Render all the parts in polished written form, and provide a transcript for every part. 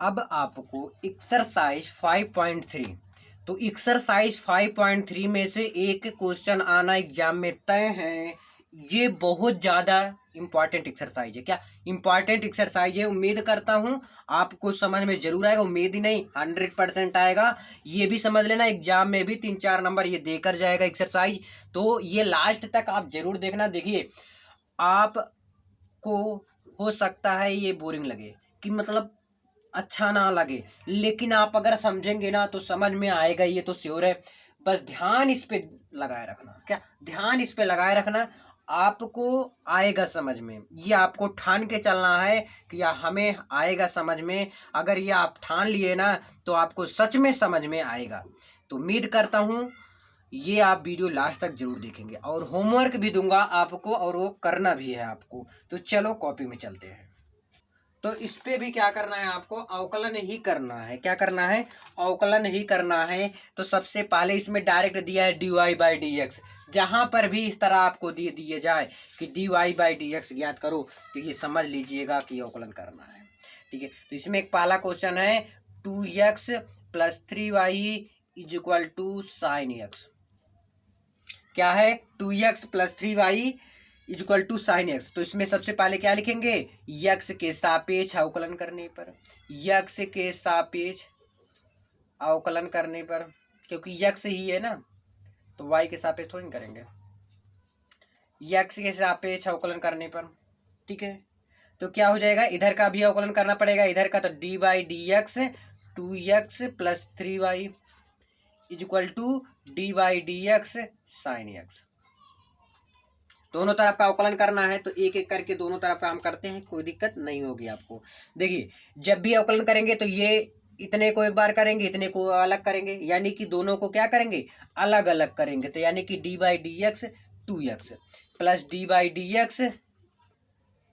अब आपको एक्सरसाइज 5.3 तो एक्सरसाइज 5.3 में से एक क्वेश्चन आना एग्जाम में तय है। ये बहुत ज़्यादा इम्पॉर्टेंट एक्सरसाइज है। क्या इम्पॉर्टेंट एक्सरसाइज है? उम्मीद करता हूँ आपको समझ में जरूर आएगा। उम्मीद ही नहीं 100% आएगा। ये भी समझ लेना एग्जाम में भी 3-4 नंबर ये देकर जाएगा एक्सरसाइज। तो ये लास्ट तक आप जरूर देखना। देखिए आपको हो सकता है ये बोरिंग लगे कि मतलब अच्छा ना लगे, लेकिन आप अगर समझेंगे ना तो समझ में आएगा, ये तो श्योर है। बस ध्यान इस पे लगाए रखना। क्या ध्यान इस पे लगाए रखना, आपको आएगा समझ में। ये आपको ठान के चलना है कि हमें आएगा समझ में। अगर ये आप ठान लिए ना तो आपको सच में समझ में आएगा। तो उम्मीद करता हूँ ये आप वीडियो लास्ट तक जरूर देखेंगे, और होमवर्क भी दूंगा आपको और वो करना भी है आपको। तो चलो कॉपी में चलते हैं। तो इस पे भी क्या करना है आपको? अवकलन ही करना है। क्या करना है? अवकलन ही करना है। तो सबसे पहले इसमें डायरेक्ट दिया है dy बाई डी एक्स। जहां पर भी इस तरह आपको दिए जाए कि dy बाई डी एक्स ज्ञात करो तो ये समझ लीजिएगा कि अवकलन करना है। ठीक है, तो इसमें एक पहला क्वेश्चन है 2x plus 3y is equal to sine x. क्या है? 2x plus 3y is equal to sine x. तो इसमें सबसे पहले क्या लिखेंगे? यक्स के सापेक्ष अवकलन करने पर, यक्स के सापेक्ष अवकलन करने पर, क्योंकि यक्स ही है ना तो वाई के सापेक्ष थोड़ी करेंगे, यक्स के सापेक्ष अवकलन करने पर। ठीक है, तो क्या हो जाएगा? इधर का भी अवकलन करना पड़ेगा, इधर का। तो d by d x 2x plus 3y is equal to d by d x sine x. दोनों तरफ का अवकलन करना है तो एक एक करके दोनों तरफ का हम करते हैं, कोई दिक्कत नहीं होगी आपको। देखिए जब भी अवकलन करेंगे तो ये इतने को एक बार करेंगे, इतने को अलग करेंगे, यानी कि दोनों को क्या करेंगे? अलग अलग करेंगे। तो यानी कि d by d x 2x plus d by d x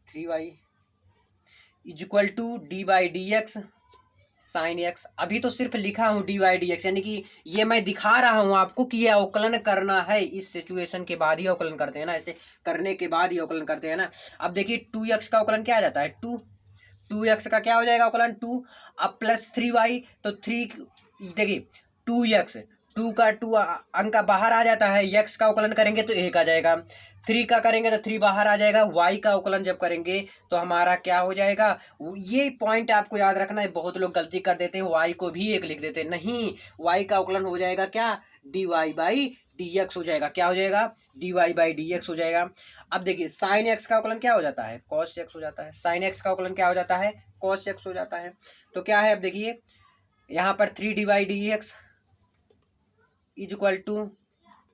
3y is equal to d by d x sine x. अभी तो सिर्फ लिखा हूँ डी बाई डी एक्स, यानी कि ये मैं दिखा रहा हूँ आपको कि ये अवकलन करना है। इस सिचुएशन के बाद ही अवकलन करते हैं ना, ऐसे करने के बाद ही अवकलन करते हैं ना। अब देखिए 2x का अवकलन क्या आ जाता है? 2x का क्या हो जाएगा अवकलन? 2। अब प्लस 3y तो 3, देखिए 2x 2 का 2 अंक बाहर आ जाता है, x का अवकलन करेंगे तो 1 आ जाएगा, 3 का करेंगे तो 3 बाहर आ जाएगा, y का अवकलन जब करेंगे तो हमारा क्या हो जाएगा? ये पॉइंट आपको याद रखना है। बहुत लोग गलती कर देते हैं, y को भी 1 लिख देते हैं। नहीं, y का अवकलन हो जाएगा क्या? dy बाई डी एक्स हो जाएगा। क्या हो जाएगा? dy बाई डी एक्स हो जाएगा। अब देखिए साइन एक्स का अवकलन क्या हो जाता है? cos x हो जाता है। साइन एक्स का अवकलन क्या हो जाता है? cos x हो जाता है। तो क्या है? अब देखिए यहाँ पर 3 d by d x is equal to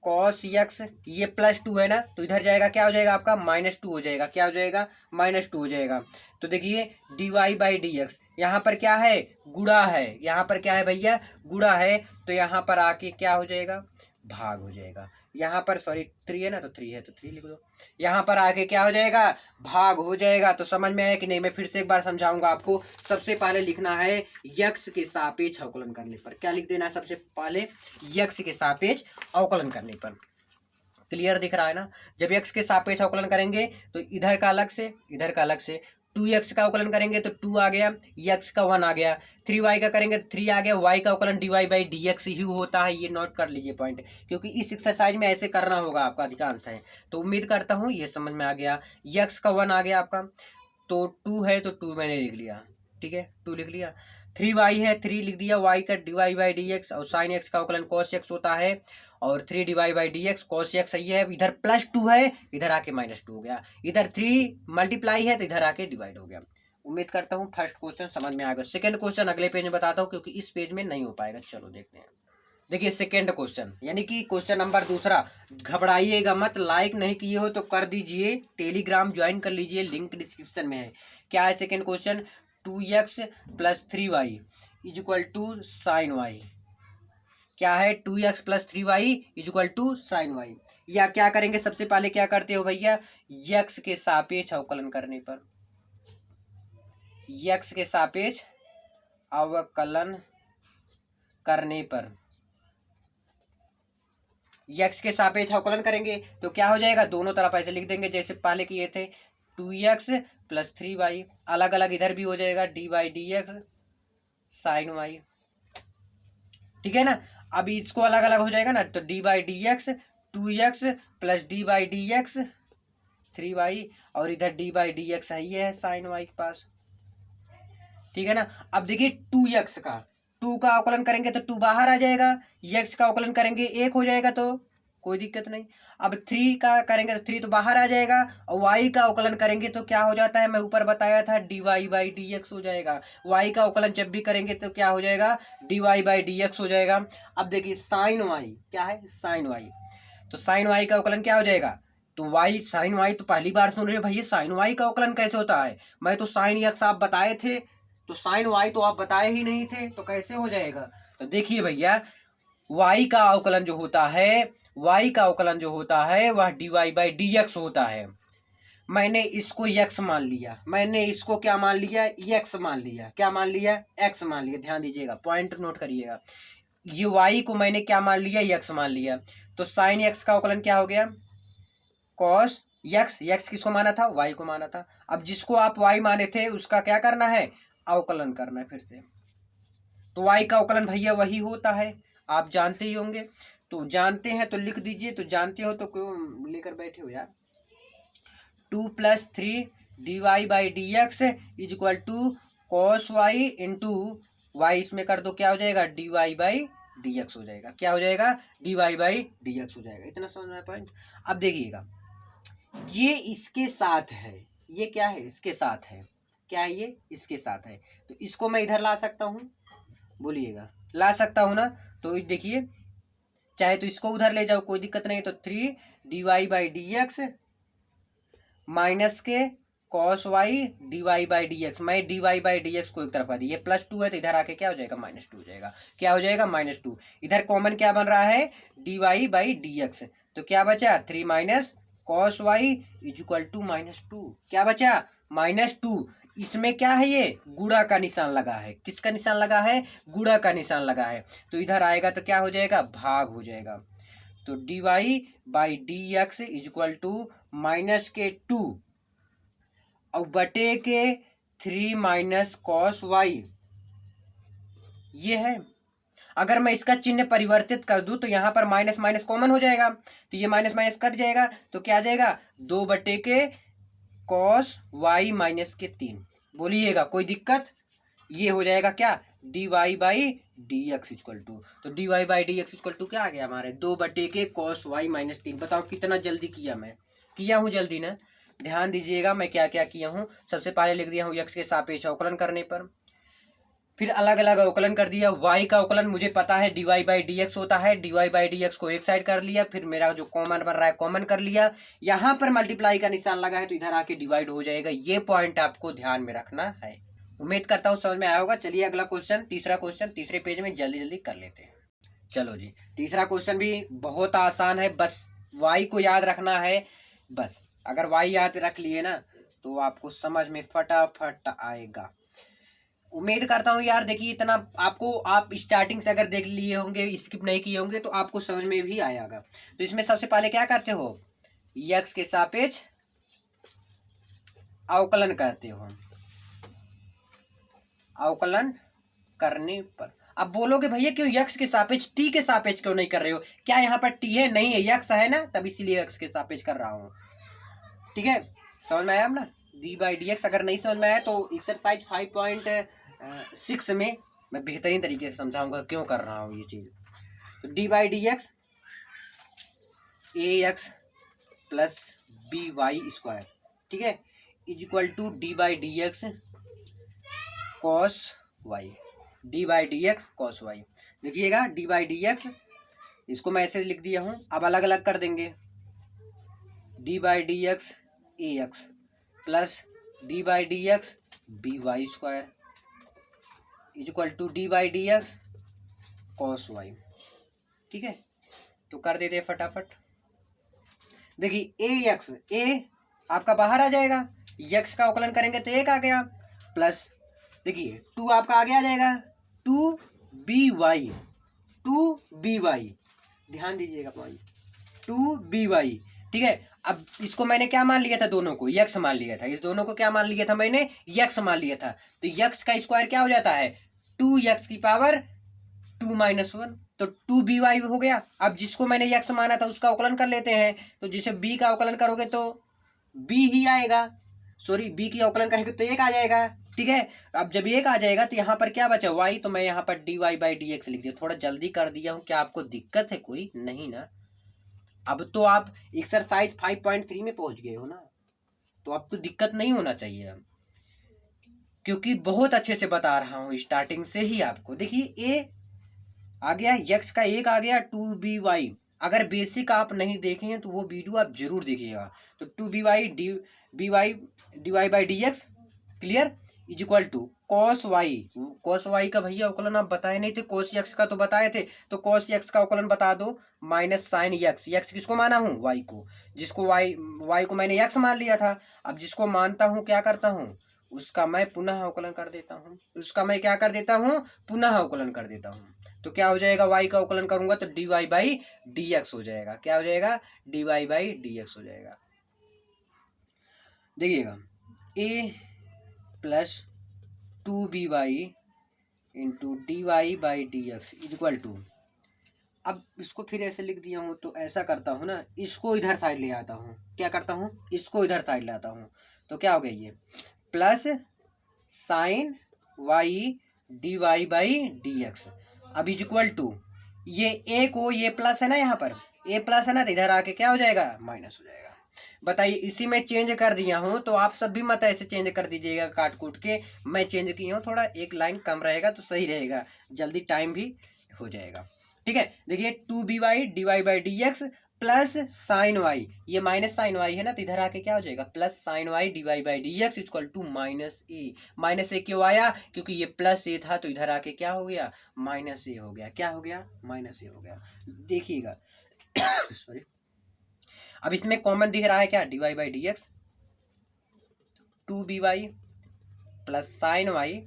cos x, ये प्लस 2 है ना तो इधर जाएगा, क्या हो जाएगा आपका? -2 हो जाएगा। क्या हो जाएगा? -2 हो जाएगा। तो देखिए d y by d x, यहाँ पर क्या है? गुणा है। यहाँ पर क्या है भैया? गुणा है। तो यहाँ पर आके क्या हो जाएगा? भाग हो जाएगा। यहाँ पर सॉरी 3 है ना तो 3 है तो 3 लिख दो। यहाँ पर आके क्या हो जाएगा? भाग हो जाएगा। तो समझ में आया कि नहीं? मैं फिर से एक बार समझाऊंगा आपको। सबसे पहले लिखना है यक्स के सापेक्ष अवकलन करने पर। क्या लिख देना है सबसे पहले? यक्स के सापेक्ष अवकलन करने पर। क्लियर दिख रहा है ना? जब x के सापेक्ष अवकलन करेंगे तो इधर का अलग से, इधर का अलग से। 2x का अवकलन करेंगे तो 2 आ गया, x का 1 आ गया। 3y का करेंगे तो 3 आ गया। y का अवकलन dy बाई डी एक्स ही होता है। ये नोट कर लीजिए पॉइंट, क्योंकि इस एक्सरसाइज में ऐसे करना होगा आपका अधिकांश है। तो उम्मीद करता हूँ ये समझ में आ गया। x का 1 आ गया आपका, तो 2 है तो 2 मैंने लिख लिया। ठीक है, 2 लिख लिया। 3y है, 3 लिख दिया। y का dy बाई डी एक्स और साइन एक्स का अवकलन cos x होता है, और 3 dy by d x cos x सही है। इधर +2 है, इधर आके -2 हो गया। इधर 3 मल्टीप्लाई है तो इधर आके डिवाइड हो गया। उम्मीद करता हूँ फर्स्ट क्वेश्चन समझ में आ गया। सेकंड क्वेश्चन अगले पेज में बताता हूँ, क्योंकि इस पेज में नहीं हो पाएगा। चलो देखते हैं। देखिए सेकंड क्वेश्चन, यानी कि क्वेश्चन नंबर दूसरा। घबराइएगा मत, लाइक नहीं किए हो तो कर दीजिए, टेलीग्राम ज्वाइन कर लीजिए, लिंक डिस्क्रिप्शन में है। क्या है second question? 2x plus 3y is equal to sine y. क्या है? 2x plus 3y is equal to sine y. या क्या करेंगे? सबसे पहले क्या करते हो भैया? x के सापेक्ष अवकलन करने पर, x के सापेक्ष अवकलन करने पर, x के सापेक्ष अवकलन करेंगे तो क्या हो जाएगा? दोनों तरफ ऐसे लिख देंगे जैसे पहले किए थे। 2x प्लस 3y, अलग अलग इधर भी हो जाएगा d by d x sine y, ठीक है ना। अब इसको अलग अलग हो जाएगा ना, तो d by d x 2x plus d by d x 3y, और इधर डी बाई डी एक्स है, ये है साइन वाई के पास, ठीक है ना। अब देखिए 2x का 2 का अवकलन करेंगे तो 2 बाहर आ जाएगा, x का अवकलन करेंगे 1 हो जाएगा, तो कोई दिक्कत नहीं। अब 3 का करेंगे तो 3 तो बाहर आ जाएगा, और y का अवकलन करेंगे तो क्या हो जाता है, मैं ऊपर बताया था dy बाई डी एक्स हो जाएगा। y का अवकलन जब भी करेंगे तो क्या हो जाएगा, dy बाई डी एक्स हो जाएगा। अब देखिए साइन y क्या है, साइन y, तो साइन y का अवकलन क्या हो जाएगा, तो y साइन y, तो पहली बार सुन रहे हो भैया साइन y का अवकलन कैसे होता है, मैं तो साइन x आप बताए थे, तो साइन y तो आप बताए ही नहीं थे, तो कैसे हो जाएगा। तो देखिए भैया y का अवकलन जो होता है, y का अवकलन जो होता है वह dy बाई डी एक्स होता है। मैंने इसको x मान लिया, मैंने इसको क्या मान लिया, x मान लिया, क्या मान लिया, x मान लिया, ध्यान दीजिएगा, पॉइंट नोट करिएगा। ये y को मैंने क्या मान लिया, x मान लिया, तो साइन x का अवकलन क्या हो गया, कॉस x, x किसको माना था, y को माना था। अब जिसको आप y माने थे उसका क्या करना है, अवकलन करना है फिर से। तो y का अवकलन भैया वही होता है, आप जानते ही होंगे, तो जानते हैं तो लिख दीजिए, तो जानते हो तो क्यों लेकर बैठे हो यार। 2 plus 3 d y by d x is equal to cos y into y, इसमें कर दो क्या हो जाएगा, d y by d x हो जाएगा, क्या हो जाएगा, d y by d x हो जाएगा। इतना समझ में पॉइंट। अब देखिएगा ये इसके साथ है, ये क्या है, इसके साथ है, क्या है ये, इसके साथ है, तो इसको मैं इधर ला सकता हूँ, बोलिएगा ला सकता हूँ ना। तो देखिए चाहे तो इसको उधर ले जाओ कोई दिक्कत नहीं, तो 3 d y by d x minus k cos y d y by d x, मैं d y by d x को एक तरफ कर दी, ये +2 है तो इधर आके क्या हो जाएगा, -2 हो जाएगा, क्या हो जाएगा, -2। इधर कॉमन क्या बन रहा है, d y by d x, तो क्या बचा 3 minus cos y is equal to -2, क्या बचा -2। इसमें क्या है, ये गुणा का निशान लगा है, किसका निशान लगा है, गुणा का निशान लगा है, तो इधर आएगा तो क्या हो जाएगा, भाग हो जाएगा। तो d y by d x is equal to -2 और बटे के 3 माइनस कॉस वाई, ये है। अगर मैं इसका चिन्ह परिवर्तित कर दूं तो यहाँ पर माइनस माइनस कॉमन हो जाएगा, तो ये माइनस माइनस कट जाएगा, तो क्या आ जाएगा, 2 बटे के कॉस वाई माइनस के 3, बोलिएगा कोई दिक्कत। ये हो जाएगा क्या, d y by d x equal to, तो d y by d x equal to क्या आ गया हमारे, 2 बटे के कॉस वाई माइनस 3। बताओ कितना जल्दी किया, मैं किया हूँ जल्दी ना। ध्यान दीजिएगा मैं क्या क्या किया हूँ। सबसे पहले लिख दिया हूँ एक्स के सापेक्ष अवकलन करने पर, फिर अलग अलग अवकलन कर दिया। y का अवकलन मुझे पता है dy बाई डी एक्स होता है, dy बाई डी एक्स को एक साइड कर लिया, फिर मेरा जो कॉमन बन रहा है कॉमन कर लिया, यहाँ पर मल्टीप्लाई का निशान लगा है तो इधर आके डिवाइड हो जाएगा। ये पॉइंट आपको ध्यान में रखना है। उम्मीद करता हूँ समझ में आया होगा। चलिए अगला क्वेश्चन, तीसरा क्वेश्चन तीसरे पेज में जल्दी जल्दी कर लेते हैं। चलो जी, तीसरा क्वेश्चन भी बहुत आसान है, बस y को याद रखना है। बस अगर y याद रख लिए ना तो आपको समझ में फटाफट आएगा। उम्मीद करता हूँ यार, देखिए इतना आपको, आप स्टार्टिंग से अगर देख लिए होंगे, स्किप नहीं किए होंगे तो आपको समझ में भी आएगा। तो इसमें सबसे पहले क्या करते हो, x के सापेक्ष अवकलन करते हो। अवकलन करने पर अब बोलोगे भैया क्यों x के सापेक्ष, t के सापेक्ष क्यों नहीं कर रहे हो, क्या यहाँ पर t है, नहीं है, x है ना, तब इसीलिए x के सापेक्ष कर रहा हूँ। ठीक है, समझ में आया अब ना। डी बाई डी एक्स अगर नहीं समझ में आया तो एक्सरसाइज 5.6 में मैं बेहतरीन तरीके से समझाऊंगा क्यों कर रहा हूँ ये चीज। तो d by d x a x plus b y square, ठीक है, is equal to d by d x cos y, d by d x cos y. देखिएगा डी बाई डी एक्स, इसको मैं ऐसे लिख दिया हूँ, अब अलग अलग कर देंगे। D by d x a x plus d by d x b y square is equal to d by d x cos y. ठीक है, तो कर देते हैं फटाफट। देखिए ए एक्स, ए आपका बाहर आ जाएगा, एक्स का अवकलन करेंगे तो एक आ गया, प्लस देखिए 2 आपका आगे आ जाएगा, 2 बी वाई, 2 बी वाई, ध्यान दीजिएगा पॉइंट, 2 बी वाई। ठीक है, अब इसको मैंने क्या मान लिया था, दोनों को x मान लिया था, इस दोनों को क्या मान लिया था मैंने, x मान लिया था। तो x का स्क्वायर क्या हो जाता है, 2x की पावर 2-1, तो 2by हो गया। अब जिसको मैंने x माना था उसका अवकलन कर लेते हैं, तो जिसे b का अवकलन करोगे तो b ही आएगा, सॉरी b की अवकलन करेंगे तो 1 आ जाएगा। ठीक है, अब जब 1 आ जाएगा तो यहाँ पर क्या बचा y, तो मैं यहाँ पर dy/dx लिख दिया। थोड़ा जल्दी कर दिया हूँ, क्या आपको दिक्कत है कोई? नहीं ना। अब तो आप एक्सरसाइज 5.3 में पहुंच गए हो ना, तो आपको दिक्कत नहीं होना चाहिए, क्योंकि बहुत अच्छे से बता रहा हूँ स्टार्टिंग से ही आपको। देखिए a आ गया, x का 1 आ गया, 2by। अगर बेसिक आप नहीं देखे हैं तो वो वीडियो आप जरूर देखिएगा। तो 2by dy/dx clear is equal to cos y का भैया अवकलन आप बताए नहीं थे, cos x का तो बताए थे, तो cos x का अवकलन बता दो माइनस साइन x किसको माना हूँ? y को, जिसको y को मैंने x मान लिया था। अब जिसको मानता हूँ क्या करता हूँ, उसका मैं पुनः अवकलन कर देता हूँ, उसका मैं क्या कर देता हूँ? पुनः अवकलन कर देता हूँ। तो क्या हो जाएगा, y का अवकलन करूंगा तो dy/dx हो जाएगा। क्या हो जाएगा? dy/dx हो जाएगा। देखिएगा a plus 2by into dy/dx is equal to, अब इसको फिर ऐसे लिख दिया हूँ तो ऐसा करता हूँ ना, इसको इधर साइड ले आता हूँ। क्या करता हूँ? इसको इधर साइड ले आता हूँ। तो क्या हो गया, ये प्लस साइन y dy/dx अब इज इक्वल टू, ये a को, ये प्लस है ना, यहाँ पर a प्लस है ना, तो इधर आके क्या हो जाएगा? माइनस हो जाएगा। बताइए, इसी में चेंज कर दिया हूँ, तो आप सब भी मत ऐसे चेंज कर दीजिएगा काट कूट के। मैं चेंज किया हूँ, थोड़ा एक लाइन कम रहेगा तो सही रहेगा, जल्दी टाइम भी हो जाएगा। ठीक है, देखिए 2by dy/dx plus sine y, ये माइनस साइन y है ना, तो इधर आके क्या हो जाएगा? Plus sine y dy/dx equal to minus a क्यों आया? क्योंकि ये प्लस ए था, तो इधर आके क्या हो गया? माइनस ए हो गया। क्या हो गया? माइनस ए हो गया। देखिएगा सॉरी, अब इसमें कॉमन दिख रहा है क्या? dy/dx 2by plus sine y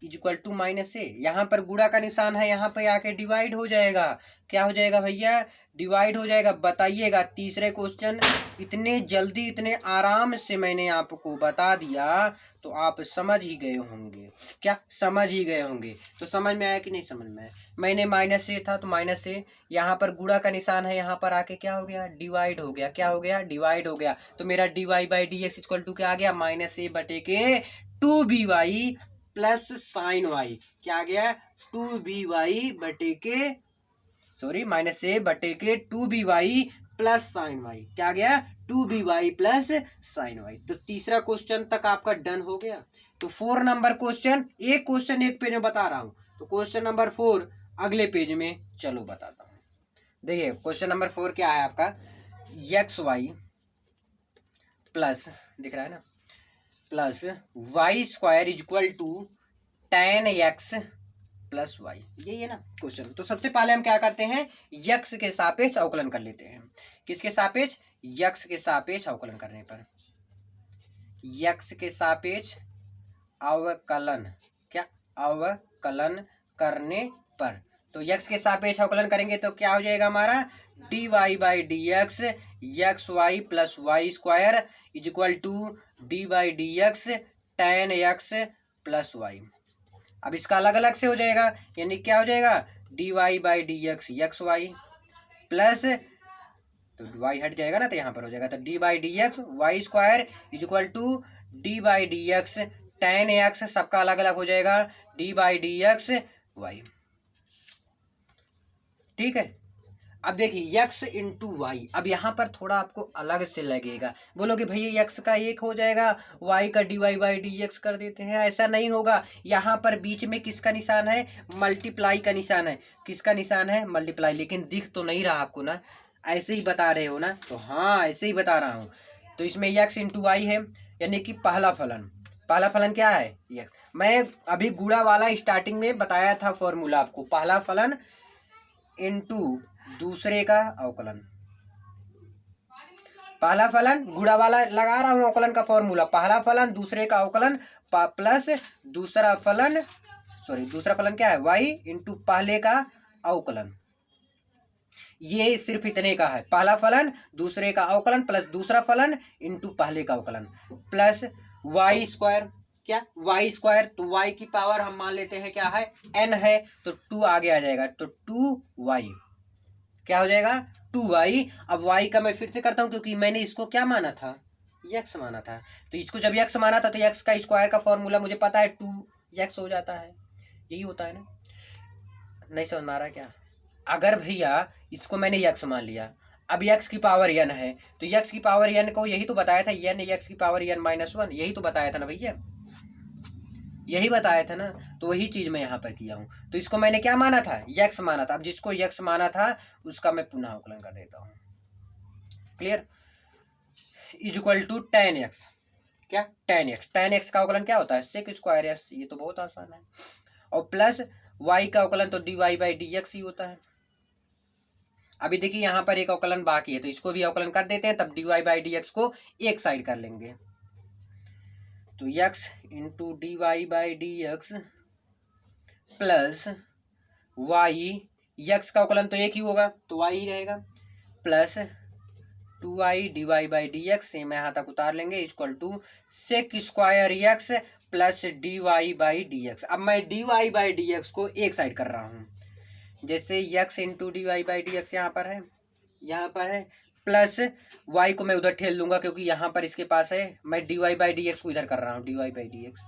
is equal to minus a. यहाँ पर गुणा का निशान है, यहाँ पे आके डिवाइड हो जाएगा। क्या हो जाएगा भैया? डिवाइड हो जाएगा। बताइएगा, तीसरे क्वेश्चन इतने जल्दी, इतने आराम से मैंने आपको बता दिया, तो आप समझ ही गए होंगे। क्या समझ ही गए होंगे? तो समझ में आया कि नहीं समझ में आया? मैंने माइनस ए था तो माइनस ए, यहाँ पर गुणा का निशान है, यहाँ पर आके क्या हो गया? डिवाइड हो गया। क्या हो गया? डिवाइड हो गया। तो मेरा dy/dx इक्वल टू क्या आ गया? माइनस ए बटे के 2by प्लस साइन वाई। क्या आ गया? 2by बटे के, सॉरी माइनस ए बटे के 2by प्लस साइन वाई। क्या आ गया? 2by plus sign Y. तो तीसरा क्वेश्चन तक आपका डन हो गया। तो 4 नंबर क्वेश्चन, एक क्वेश्चन एक पेज में बता रहा हूं, तो क्वेश्चन नंबर 4 अगले पेज में चलो बताता हूं। देखिए क्वेश्चन नंबर 4 क्या है आपका? xy प्लस, दिख रहा है ना, plus y square is equal to tan x plus y. यही है ना क्वेश्चन। तो सबसे पहले हम क्या करते हैं? x के सापेक्ष अवकलन कर लेते हैं। किसके सापेक्ष? x के सापेक्ष अवकलन करने पर, x के सापेक्ष अवकलन, क्या अवकलन करने पर, तो x के सापेक्ष अवकलन करेंगे तो क्या हो जाएगा हमारा? dy/dx xy plus y square is equal to dy/dx tan x plus y. अब इसका अलग अलग से हो जाएगा, यानी क्या हो जाएगा? dy/dx xy प्लस, तो y हट जाएगा ना, तो यहाँ पर हो जाएगा, तो dy/dx y square is equal to dy/dx tan x, सबका अलग अलग हो जाएगा, dy/dx y। ठीक है, अब देखिए x इंटू वाई। अब यहाँ पर थोड़ा आपको अलग से लगेगा, बोलोगे भैया x का 1 हो जाएगा, y का dy/dx कर देते हैं। ऐसा नहीं होगा, यहाँ पर बीच में किसका निशान है? मल्टीप्लाई का निशान है। किसका निशान है? मल्टीप्लाई। लेकिन दिख तो नहीं रहा आपको ना, ऐसे ही बता रहे हो ना? तो हाँ, ऐसे ही बता रहा हूँ। तो इसमें x इंटू वाई है, यानी कि पहला फलन। पहला फलन क्या है? x। मैं अभी गुणा वाला स्टार्टिंग में बताया था फॉर्मूला आपको, पहला फलन इंटू दूसरे का अवकलन। पहला फलन गुणा वाला लगा रहा हूं अवकलन का फॉर्मूला, पहला फलन दूसरे का अवकलन प्लस दूसरा फलन, सॉरी दूसरा फलन क्या है? y इंटू पहले का अवकलन। ये सिर्फ इतने का है, पहला फलन दूसरे का अवकलन प्लस दूसरा फलन इंटू पहले का अवकलन प्लस वाई स्क्वायर। क्या वाई स्क्वायर, तो वाई की पावर हम मान लेते हैं क्या है n है, तो 2 आगे आ जाएगा, तो 2y क्या हो जाएगा 2y। अब y का मैं फिर से करता हूं क्योंकि मैंने इसको क्या माना था x माना था, तो इसको जब x माना था तो x का स्क्वायर का फॉर्मूला मुझे पता है 2x हो जाता है, यही होता है ना। नहीं समझ में आ रहा क्या? अगर भैया इसको मैंने x मान लिया, अब x की पावर n है, तो x की पावर n को यही तो बताया था n x की पावर n -1, यही तो बताया था ना भैया, यही बताया था ना, तो वही चीज मैं यहाँ पर किया हूँ। तो इसको मैंने क्या माना था x माना था, अब जिसको x माना था उसका मैं पुनः अवकलन कर देता हूँ। Clear? Is equal to tan x, क्या tan x का अवकलन क्या होता है sec स्क्वायर x, ये तो बहुत आसान है, और प्लस y का अवकलन तो dy बाई dx ही होता है। अभी देखिए यहाँ पर एक अवकलन बाकी है, तो इसको भी अवकलन कर देते हैं, तब dy बाई dx को एक साइड कर लेंगे, तो x into dy by dx plus y, x का अवकलन तो एक ही होगा तो y ही रहेगा, plus 2y dy by dx, same यहाँ तक उतार लेंगे, equal to sec square x plus dy by dx। अब मैं dy बाई dx को एक साइड कर रहा हूँ, जैसे x into dy by dx यहाँ पर है, प्लस y को मैं उधर ठेल दूंगा क्योंकि यहाँ पर इसके पास है, मैं dy बाई dx को इधर कर रहा हूँ, dy बाई dx,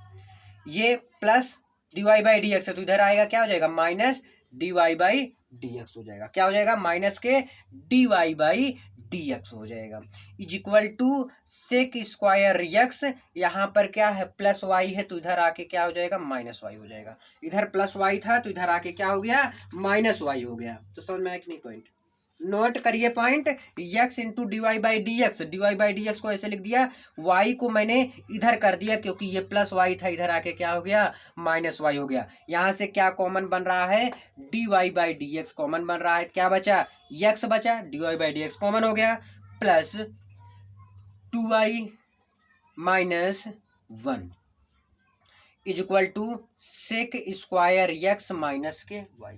ये प्लस dy बाई dx है तो इधर आएगा क्या हो जाएगा माइनस dy बाई dx हो जाएगा, क्या हो जाएगा माइनस के dy बाई dx हो जाएगा, is equal to sec square x, यहाँ पर क्या है प्लस y है तो इधर आके क्या हो जाएगा माइनस y हो जाएगा, इधर प्लस y था तो इधर आके क्या हो गया माइनस y हो गया। तो समझ में आया कि नहीं पॉइंट? नोट करिए point, x into dy by dx को ऐसे लिख दिया, y को मैंने इधर कर दिया क्योंकि ये प्लस y था, इधर आके क्या हो गया माइनस y हो गया। यहाँ से क्या कॉमन बन रहा है dy बाई dx कॉमन बन रहा है, क्या बचा x बचा, dy बाई dx कॉमन हो गया, plus 2y minus 1 is equal to sec square x minus के y।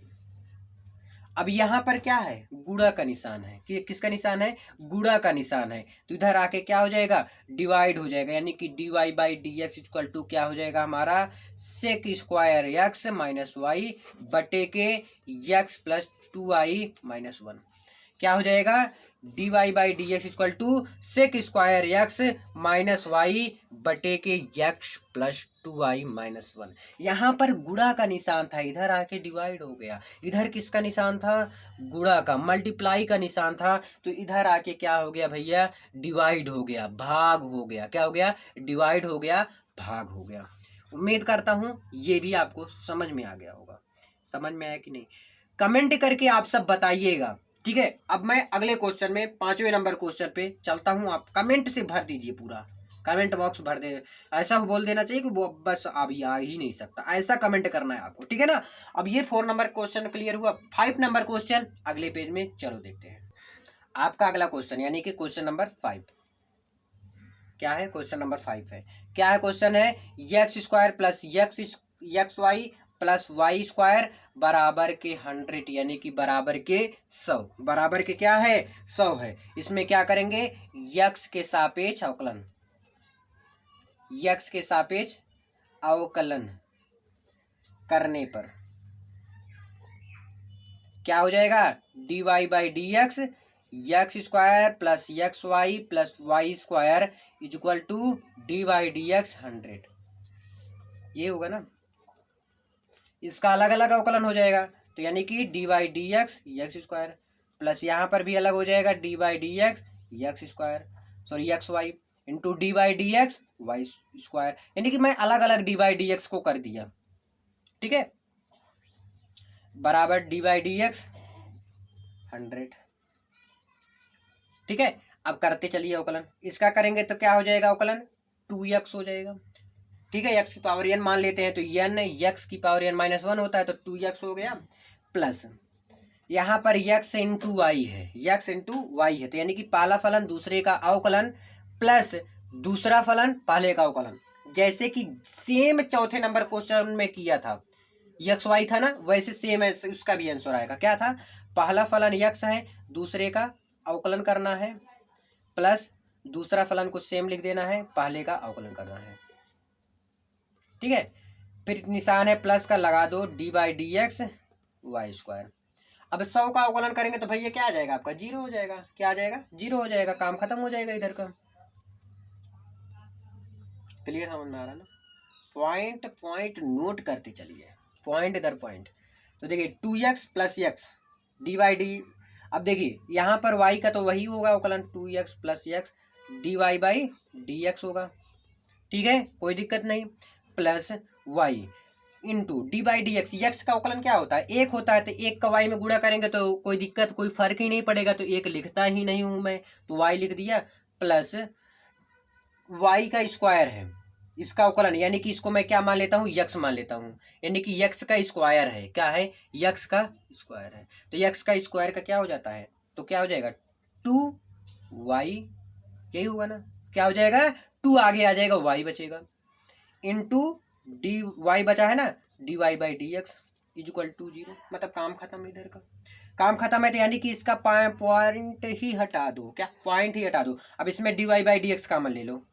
अब यहाँ पर क्या है गुणा का निशान है, कि किसका निशान है गुणा का निशान है, तो इधर आके क्या हो जाएगा डिवाइड हो जाएगा, यानी कि dy by dx equal to क्या हो जाएगा हमारा sec square x minus y बटे के x प्लस 2y माइनस 1, क्या हो जाएगा dy by dx equal to sec square x minus y बटे के x प्लस 2y माइनस 1। यहाँ पर गुणा का निशान था, इधर आके डिवाइड हो गया, इधर किसका निशान था गुणा का, मल्टीप्लाई का निशान था, तो इधर आके क्या हो गया भैया डिवाइड हो गया, भाग हो गया, क्या हो गया डिवाइड हो गया, भाग हो गया। उम्मीद करता हूँ ये भी आपको समझ में आ गया होगा, समझ में आया कि नहीं कमेंट करके आप सब बताइएगा, ठीक है। अब मैं अगले क्वेश्चन में 5वें नंबर क्वेश्चन पे चलता हूं, आप कमेंट से भर दीजिए, पूरा कमेंट बॉक्स भर दे, ऐसा बोल देना चाहिए कि वो बस अभी आ ही नहीं सकता, ऐसा कमेंट करना है आपको, ठीक है ना। अब ये 4 नंबर क्वेश्चन क्लियर हुआ, 5 नंबर क्वेश्चन अगले पेज में, चलो देखते हैं आपका अगला क्वेश्चन, यानी कि क्वेश्चन नंबर 5 क्या है, क्वेश्चन नंबर 5 है, क्या है क्वेश्चन है x square plus x y plus y square बराबर के 100, यानी कि बराबर के 100, बराबर के क्या है 100 है। इसमें क्या करेंगे x के सापेक्ष अवकलन, x के सापेक्ष अवकलन करने पर क्या हो जाएगा dy by dx x square plus x y plus y square is equal to d by d x 100, ये होगा ना। इसका अलग अलग अवकलन हो जाएगा, तो यानी कि d by d x square plus यहाँ पर भी अलग हो जाएगा d by d x square, sorry x y into d by d x y square, यानी कि मैं अलग अलग डी बाई डी एक्स को कर दिया, ठीक है, बराबर डी बाई डी एक्स 100, ठीक है। अब करते चलिए अवकलन, इसका करेंगे तो क्या हो जाएगा अवकलन 2x हो जाएगा, ठीक है, x की पावर n मान लेते हैं तो n x की पावर n माइनस 1 होता है तो 2x हो गया, प्लस यहाँ पर x इंटू वाई है, x इंटू वाई है, तो यानी कि पहला फलन दूसरे का अवकलन प्लस दूसरा फलन पहले का अवकलन, जैसे कि सेम चौथे नंबर क्वेश्चन में किया था एक्स वाई था ना, वैसे सेम है, उसका भी आंसर आएगा, क्या था पहला फलन x है, दूसरे का अवकलन करना है, प्लस दूसरा फलन को सेम लिख देना है, पहले का अवकलन करना है, ठीक है। फिर निशान है प्लस का, लगा दो d/dx y²। अब 100 का अवकलन करेंगे तो भैया क्या आ जाएगा आपका, 0 हो जाएगा। क्या आ जाएगा, 0 हो जाएगा। काम खत्म हो जाएगा इधर का। क्लियर, समझ में आ रहा ना? पॉइंट पॉइंट नोट करते चलिए, पॉइंट दर पॉइंट। तो देखिए 2x प्लस x dy/d। अब देखिए यहाँ पर y का तो वही होगा अवकलन, 2x प्लस x dy/dx होगा। ठीक है, कोई दिक्कत नहीं। Plus y into d/dx। x का अवकलन क्या होता है, 1 होता है, तो 1 का y में गुणा करेंगे तो कोई दिक्कत, कोई फर्क ही नहीं पड़ेगा, तो 1 लिखता ही नहीं हूं मैं, तो y लिख दिया। प्लस y का स्क्वायर है इसका अवकलन, यानी कि इसको मैं क्या मान लेता हूँ, यक्स मान लेता हूँ, यानी कि यक्स का स्क्वायर है। क्या है, यक्स का स्क्वायर है। तो यक्स का स्क्वायर का क्या हो जाता है, तो क्या हो जाएगा 2y, यही होगा ना। क्या हो जाएगा, 2 आगे आ जाएगा, y बचेगा, इंटू डी वाई बचा है ना, dy/dx इक्वल टू 0। मतलब काम खत्म, इधर का काम खत्म है। तो यानी कि इसका पॉइंट ही हटा दो। क्या, पॉइंट ही हटा दो। अब इसमें dy/dx कॉमन ले लो।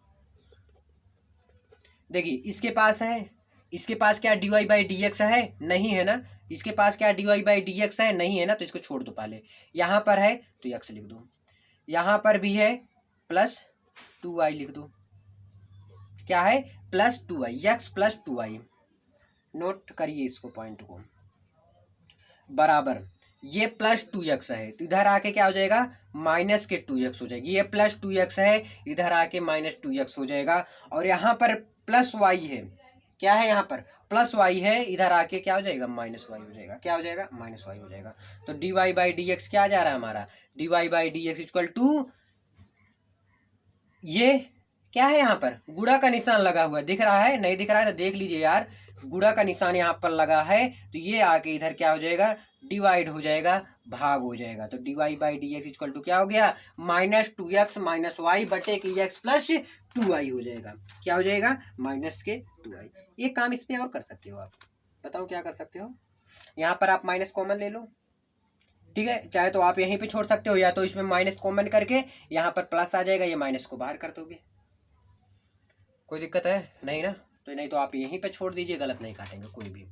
देखिए इसके पास है, इसके पास क्या dy/dx है, नहीं है ना। इसके पास क्या dy/dx है, नहीं है ना, तो इसको छोड़ दो पहले। यहाँ पर है तो x लिख दो, यहाँ पर भी है प्लस 2y लिख दो। क्या है, plus 2y, x plus 2y। Note करिए इसको, पॉइंट को, बराबर ये प्लस 2x है, तो इधर आके क्या हो जाएगा, माइनस के 2x हो जाएगी। ये प्लस 2x है, इधर आके माइनस 2x हो जाएगा। और यहाँ पर प्लस y है, क्या है, यहाँ पर प्लस y है, इधर आके क्या हो जाएगा, माइनस y हो जाएगा। क्या हो जाएगा, माइनस y हो जाएगा। तो dy/dx क्या जा रहा है हमारा, dy/dx इक्वल टू, ये क्या है, यहाँ पर गुणा का निशान लगा हुआ है, दिख रहा है, नहीं दिख रहा है तो देख लीजिए यार, गुणा का निशान यहाँ पर लगा है, तो ये आके इधर क्या हो जाएगा, डिवाइड हो जाएगा, भाग हो जाएगा। तो dy/dx इक्वल टू क्या हो गया, -2x - y बटे के x प्लस 2y हो जाएगा। क्या हो जाएगा, माइनस के 2y। ये काम इस पे और कर सकते हो आप, बताओ क्या कर सकते हो। यहाँ पर आप माइनस कॉमन ले लो, ठीक है, चाहे तो आप यहीं पे छोड़ सकते हो, या तो इसमें माइनस कॉमन करके यहाँ पर प्लस आ जाएगा, ये माइनस को बाहर कर दोगे। कोई दिक्कत है नहीं ना, तो नहीं तो आप यहीं पे छोड़ दीजिए, गलत नहीं काटेंगे कोई भी।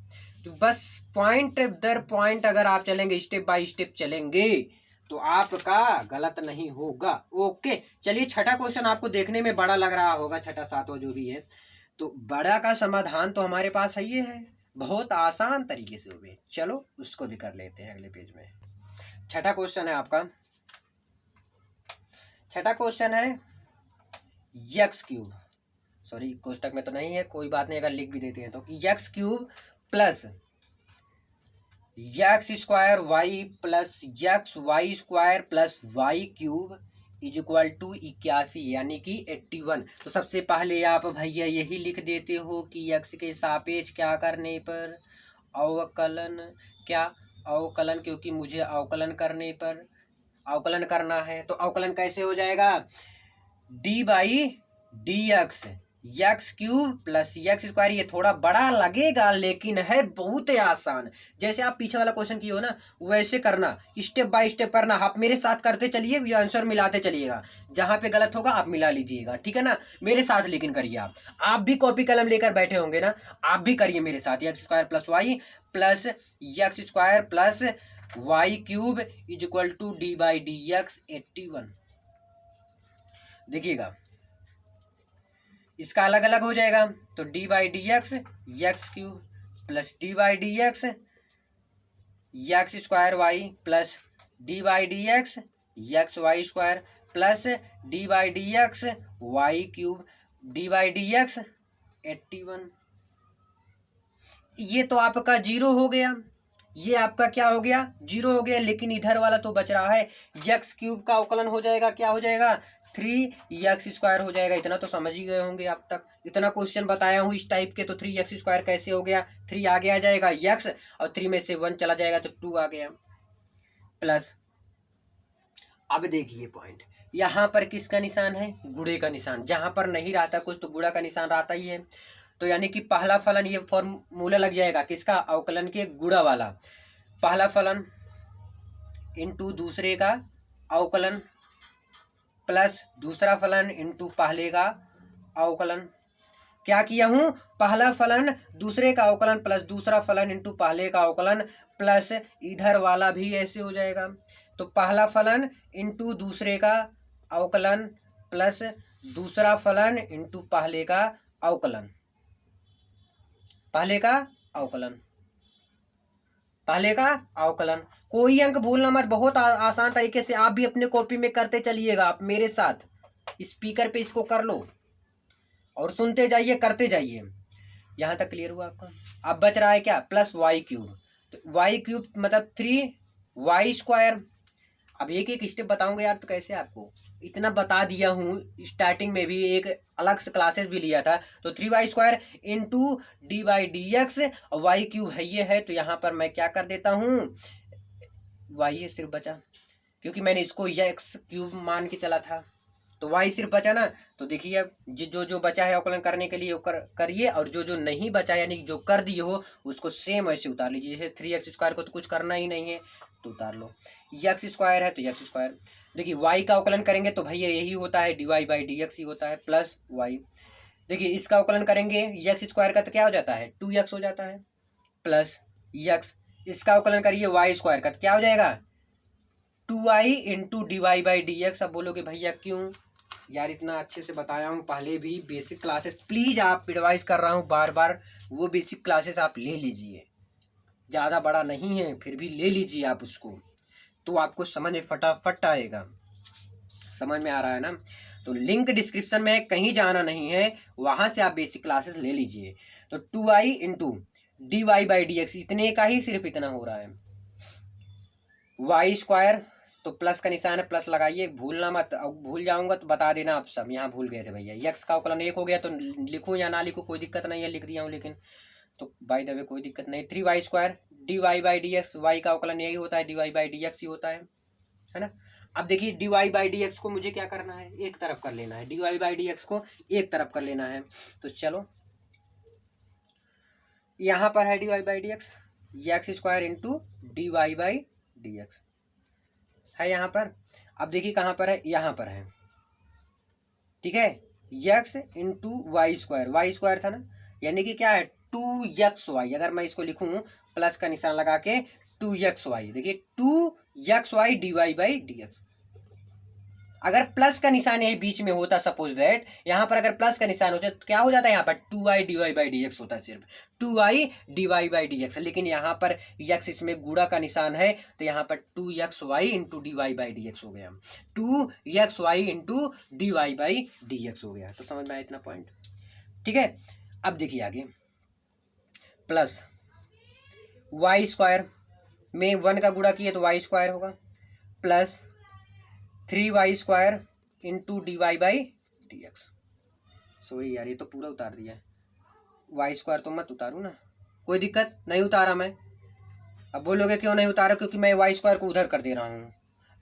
तो बस पॉइंट दर पॉइंट अगर आप चलेंगे, स्टेप बाय स्टेप चलेंगे, तो आपका गलत नहीं होगा। ओके, चलिए छठा क्वेश्चन आपको देखने में बड़ा लग रहा होगा, छठा सातवां जो भी है, तो बड़ा का समाधान तो हमारे पास है, ये है, बहुत आसान तरीके से हुए। चलो उसको भी कर लेते हैं अगले पेज में। छठा क्वेश्चन है आपका, छठा क्वेश्चन है x³ सॉरी कोष्टक में तो नहीं है, कोई बात नहीं, अगर लिख भी देते हैं तो x³ plus x² y plus xy² plus y³ is equal to 81, यानी कि 81। तो सबसे पहले आप भैया यही लिख देते हो कि x के सापेक्ष क्या करने पर अवकलन, क्या अवकलन, क्योंकि मुझे अवकलन करने पर अवकलन करना है। तो अवकलन कैसे हो जाएगा, d/dx x³ प्लस x²। ये थोड़ा बड़ा लगेगा लेकिन है बहुत आसान। जैसे आप पीछे वाला क्वेश्चन किए हो ना, वैसे करना, स्टेप बाय स्टेप करना। आप मेरे साथ करते चलिए, ये आंसर मिलाते चलिएगा, जहां पे गलत होगा आप मिला लीजिएगा, ठीक है ना, मेरे साथ लेकिन करिए। आप भी कॉपी कलम लेकर बैठे होंगे ना, आप भी करिए मेरे साथ। x² plus y plus x² plus y³ is equal to d/dx 81। देखिएगा इसका अलग अलग हो जाएगा, तो d/dx x³ plus d/dx x² y plus d/dx xy² plus d/dx y³ d/dx 81। ये तो आपका 0 हो गया, ये आपका क्या हो गया, 0 हो गया, लेकिन इधर वाला तो बच रहा है। x³ का अवकलन हो जाएगा, क्या हो जाएगा, 3x² हो जाएगा। इतना तो समझ ही गए होंगे आप तक, इतना क्वेश्चन बताया हूँ इस टाइप के। तो 3x² कैसे हो गया, 3 आगे आ जाएगा x, और 3 में से 1 चला जाएगा तो 2 आ गया, प्लस। अब देखिए पॉइंट, यहाँ पर किसका निशान है, गुणे का निशान। जहां पर नहीं रहता कुछ तो गुणा का निशान रहता ही है। तो यानी कि पहला फलन, ये फॉर्मूला लग जाएगा किसका, अवकलन के गुणा वाला। पहला फलन इंटू दूसरे का अवकलन प्लस दूसरा फलन इंटू पहले का अवकलन क्या किया हूँ, पहला फलन दूसरे का अवकलन प्लस दूसरा फलन इंटू पहले का अवकलन प्लस इधर वाला भी ऐसे हो जाएगा। तो पहला फलन इंटू दूसरे का अवकलन प्लस दूसरा फलन इंटू पहले का अवकलन, पहले का अवकलन, पहले का अवकलन। कोई अंक भूलना मत, बहुत आसान तरीके से आप भी अपने कॉपी में करते चलिएगा। आप मेरे साथ स्पीकर पे इसको कर लो और सुनते जाइए, करते जाइए। यहाँ तक क्लियर हुआ आपका। अब बच रहा है क्या, प्लस वाई क्यूब। तो वाई क्यूब मतलब 3y²। अब एक एक स्टेप बताऊंगा यार, तो कैसे आपको इतना बता दिया हूँ। स्टार्टिंग में भी एक अलग से क्लासेस भी लिया था। तो 3y² इंटू dy/dx और वाई क्यूब है ये है। तो यहाँ पर मैं क्या कर देता हूँ, वाई है सिर्फ बचा, क्योंकि मैंने इसको x क्यूब मान के चला था। तो वाई सिर्फ बचा ना। तो देखिए अब जो जो बचा है अवकलन करने के लिए वो करिए, और जो जो नहीं बचा यानी जो कर दिए हो उसको सेम ऐसे उतार लीजिए। जैसे 3x² को तो कुछ करना ही नहीं है तो उतार लो, x² है तो x²। देखिए y का अवकलन करेंगे तो भैया यही होता है, dy/dx ही होता है प्लस y। देखिए इसका अवकलन करेंगे x² का तो क्या हो जाता है, 2x हो जाता है प्लस x। इसका अवकलन करिए y² का तो क्या हो जाएगा, 2y इंटू dy/dx। अब बोलोगे भैया क्यों यार, इतना अच्छे से बताया हूँ पहले भी बेसिक क्लासेस। प्लीज आप एडवाइस कर रहा हूँ बार बार, वो बेसिक क्लासेस आप ले लीजिए, ज़्यादा बड़ा नहीं है फिर भी ले लीजिए आप उसको, तो आपको समझ में फटाफट आएगा। समझ में आ रहा है ना। तो लिंक डिस्क्रिप्शन में, कहीं जाना नहीं है, वहाँ से आप बेसिक क्लासेस ले लीजिए। तो 2y इंटू dy/dx इतने का ही सिर्फ इतना हो रहा है, y²। तो प्लस का निशान है, प्लस लगाइए, भूलना मत। अब भूल जाऊंगा तो बता देना आप सब, यहाँ भूल गए थे भैया। x का अवकलन 1 हो गया तो लिखूँ या ना लिखूँ कोई दिक्कत नहीं है, लिख दिया हूँ लेकिन, तो बाय द वे कोई दिक्कत नहीं। 3y² dy/dx, y का अवकलन यही होता है, dy/dx ही होता है ना। अब देखिए dy/dx को मुझे क्या करना है, एक तरफ कर लेना है, dy/dx को एक तरफ कर लेना है। तो चलो यहाँ पर है dy/dx, x² इंटू dy/dx है यहाँ पर। अब देखिए कहाँ पर है, यहाँ पर है, ठीक है। x इंटू y² था ना, यानी कि क्या है 2xy। अगर मैं इसको लिखूं प्लस का निशान लगा के 2xy, देखिए 2xy dy/dx। अगर प्लस का निशान यही बीच में होता, सपोज दैट यहाँ पर अगर प्लस का निशान होता तो क्या हो जाता है, यहाँ पर 2y dy/dx होता है, सिर्फ 2y dy/dx। लेकिन यहाँ पर x इसमें गुणा का निशान है तो यहाँ पर 2xy इंटू dy/dx हो गया, 2xy इंटू dy/dx हो गया। तो समझ में आया इतना पॉइंट, ठीक है। अब देखिए आगे, प्लस y² में 1 का गुणा किए तो y² होगा, plus 3y² into dy/dx। Sorry यार, ये तो पूरा उतार दिया है, y² तो मत उतारूँ ना, कोई दिक्कत नहीं, उतारा मैं। अब बोलोगे क्यों नहीं उतारा, क्योंकि मैं y² को उधर कर दे रहा हूँ।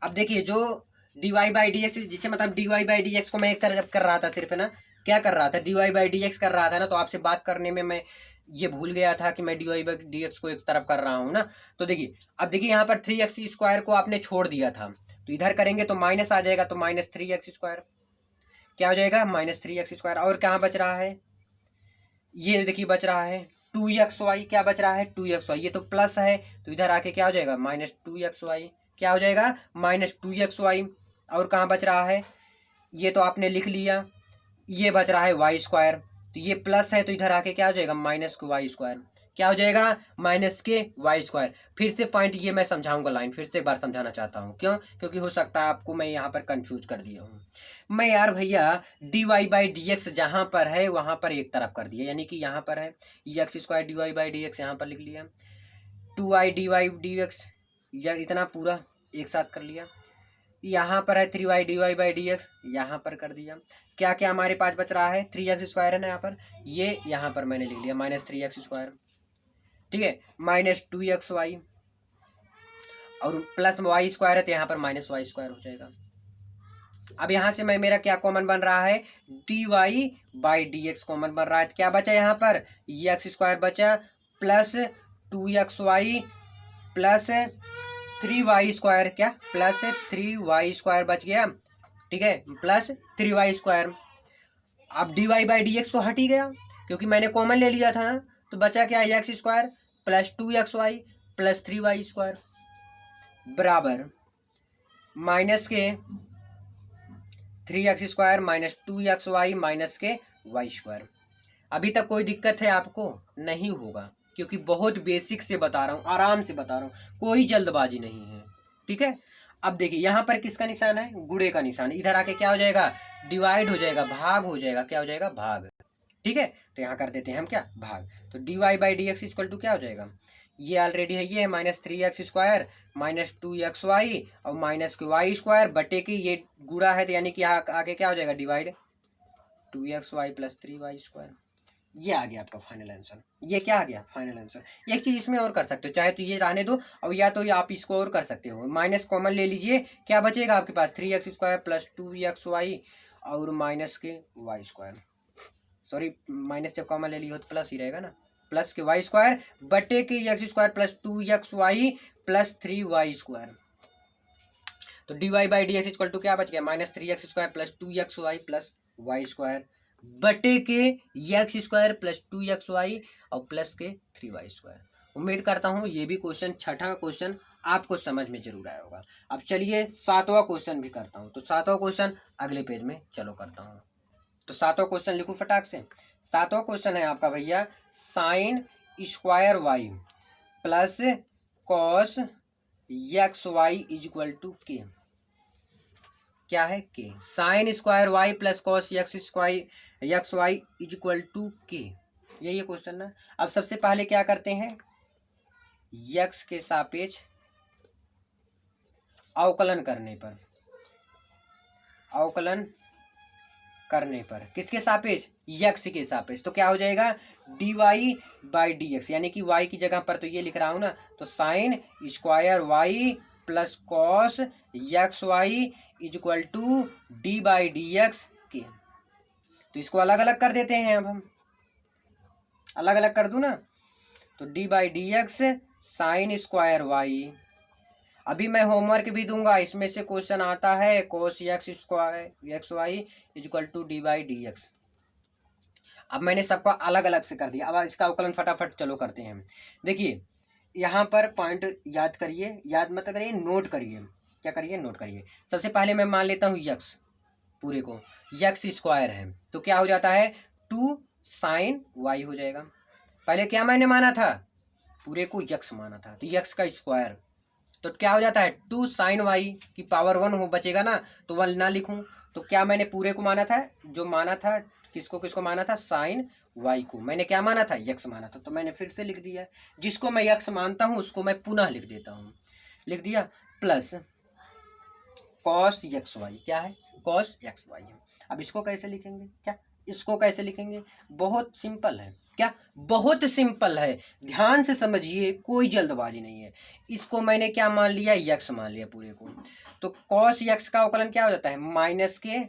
अब देखिए जो dy/dx, जिसे मतलब dy/dx को मैं एक तरफ कर रहा था सिर्फ, है ना, क्या कर रहा था, dy/dx कर रहा था ना। तो आपसे बात करने में मैं ये भूल गया था कि मैं dy/dx को एक तरफ कर रहा हूँ ना। तो देखिए अब देखिए यहाँ पर 3x² को आपने छोड़ दिया था, तो इधर करेंगे तो माइनस आ जाएगा, तो -3x²। क्या हो जाएगा, -3x²। और कहाँ बच रहा है, ये देखिए बच रहा है 2xy। क्या बच रहा है, 2xy। ये तो प्लस है तो इधर आके क्या हो जाएगा, -2xy। क्या हो जाएगा, -2xy। और कहाँ बच रहा है, ये तो आपने लिख लिया, ये बच रहा है y²। तो ये प्लस है तो इधर आके क्या हो जाएगा, -y²। क्या हो जाएगा, -y²। फिर से पॉइंट ये मैं समझाऊंगा, लाइन फिर से एक बार समझाना चाहता हूँ। क्यों, क्योंकि हो सकता है आपको मैं यहाँ पर कंफ्यूज कर दिया हूँ। मैं यार भैया dy/dx जहाँ पर है वहाँ पर एक तरफ कर दिया, यानी कि यहाँ पर है x² dy/dx, यहाँ पर लिख लिया 2y dy/dx, या इतना पूरा एक साथ कर लिया। यहाँ पर है 3y dy/dx, यहाँ पर कर दिया। क्या क्या हमारे पास बच रहा है, 3x² है ना यहाँ पर, ये यहाँ पर मैंने लिख लिया -3x², ठीक है, -2xy और प्लस y² है तो यहाँ पर -y² हो जाएगा। अब यहाँ से मैं, मेरा क्या कॉमन बन रहा है, dy/dx कॉमन बन रहा है। तो क्या बचा यहाँ पर, x² बचा प्लस 2xy प्लस 3y², क्या प्लस 3y² बच गया, ठीक है, प्लस 3y²। अब dy/dx तो हट ही गया, क्योंकि मैंने कॉमन ले लिया था ना, तो बचा क्या, x square plus 2xy plus 3y square बराबर माइनस के 3x square minus 2xy minus के y स्क्वायर। अभी तक कोई दिक्कत है आपको? नहीं होगा, क्योंकि बहुत बेसिक से बता रहा हूँ, आराम से बता रहा हूँ, कोई जल्दबाजी नहीं है। ठीक है, अब देखिए यहाँ पर किसका निशान है, गुणे का निशान। इधर आके क्या हो जाएगा, डिवाइड हो जाएगा, भाग हो जाएगा। क्या हो जाएगा, भाग। ठीक है, तो यहाँ कर देते हैं हम क्या, भाग। तो dy by d x equal to क्या हो जाएगा, ये ऑलरेडी है, ये है minus 3x square minus 2xy और माइनस के y स्क्वायर बटे की ये गुणा है, तो यानी कि यहाँ आगे क्या हो जाएगा, divide 2xy plus 3y square. ये आ गया आपका फाइनल आंसर। ये क्या आ गया, फाइनल आंसर। एक चीज इसमें और कर सकते हो, चाहे तो ये रहने दो और या तो आप इसको और कर सकते हो, माइनस कॉमन ले लीजिए। क्या बचेगा आपके पास, 3x स्क्वायर प्लस 2xy और माइनस के y स्क्वायर। सॉरी, माइनस जब कॉमन ले लियो तो प्लस ही रहेगा ना, प्लस के y स्क्वायर बटे के x square plus 2xy plus 3y square. तो dy by d x equal to क्या बच गया, minus 3x square plus 2xy plus y square बटे के एक्स स्क्वायर प्लस 2xy और प्लस के 3y स्क्वायर। उम्मीद करता हूँ ये भी क्वेश्चन, छठा क्वेश्चन आपको समझ में जरूर आया होगा। अब चलिए सातवां क्वेश्चन भी करता हूँ। तो सातवां क्वेश्चन अगले पेज में चलो करता हूँ। तो सातवां क्वेश्चन लिखूं फटाक से। सातवां क्वेश्चन है आपका भैया, sine square y plus cos x y is equal to k. क्या है, k. Sine square y plus cos x y is equal to k, यही है क्वेश्चन ना। अब सबसे पहले क्या करते हैं, यक्स के सापेक्ष अवकलन करने पर, अवकलन करने पर किसके सापेक्ष, यक्स के सापेक्ष। तो क्या हो जाएगा, dy बाई डी एक्स, यानी कि y की जगह पर तो ये लिख रहा हूं ना, तो sine square y plus cos x y is equal to d by d x k. तो इसको अलग अलग कर देते हैं। अब हम अलग अलग कर दूं ना, तो d by d x sine square y. अभी मैं होमवर्क भी दूंगा, इसमें से क्वेश्चन आता है cos x square x y is equal to d by d x. अब मैंने सबको अलग अलग से कर दिया। अब इसका अवकलन फटाफट चलो करते हैं। देखिए यहाँ पर पॉइंट याद करिए, याद मत करिए, नोट करिए। क्या करिए, नोट करिए। सबसे पहले मैं मान लेता हूँ यक्स, पूरे को यक्स स्क्वायर है, तो क्या हो जाता है, 2 साइन वाई हो जाएगा। पहले क्या मैंने माना था, पूरे को यक्स माना था, तो यक्स का स्क्वायर, तो क्या हो जाता है 2 साइन वाई की पावर 1 हो बचेगा ना, तो 1 ना लिखूं। तो क्या मैंने पूरे को माना था, जो माना था किसको किसको माना था, साइन वाई को। मैंने क्या माना था, यक्स माना था, तो मैंने फिर से लिख दिया। जिसको मैं यक्स मानता हूं उसको मैं पुनः लिख देता हूं, लिख दिया। प्लस कॉस एक्स वाई, क्या है, कॉस एक्स वाई है। अब इसको कैसे लिखेंगे, क्या इसको कैसे लिखेंगे, बहुत सिंपल है। क्या, बहुत सिंपल है, ध्यान से समझिए, कोई जल्दबाजी नहीं है। इसको मैंने क्या मान लिया, यक्स मान लिया पूरे को। तो कॉस यक्स का अवकलन क्या हो जाता है, माइनस के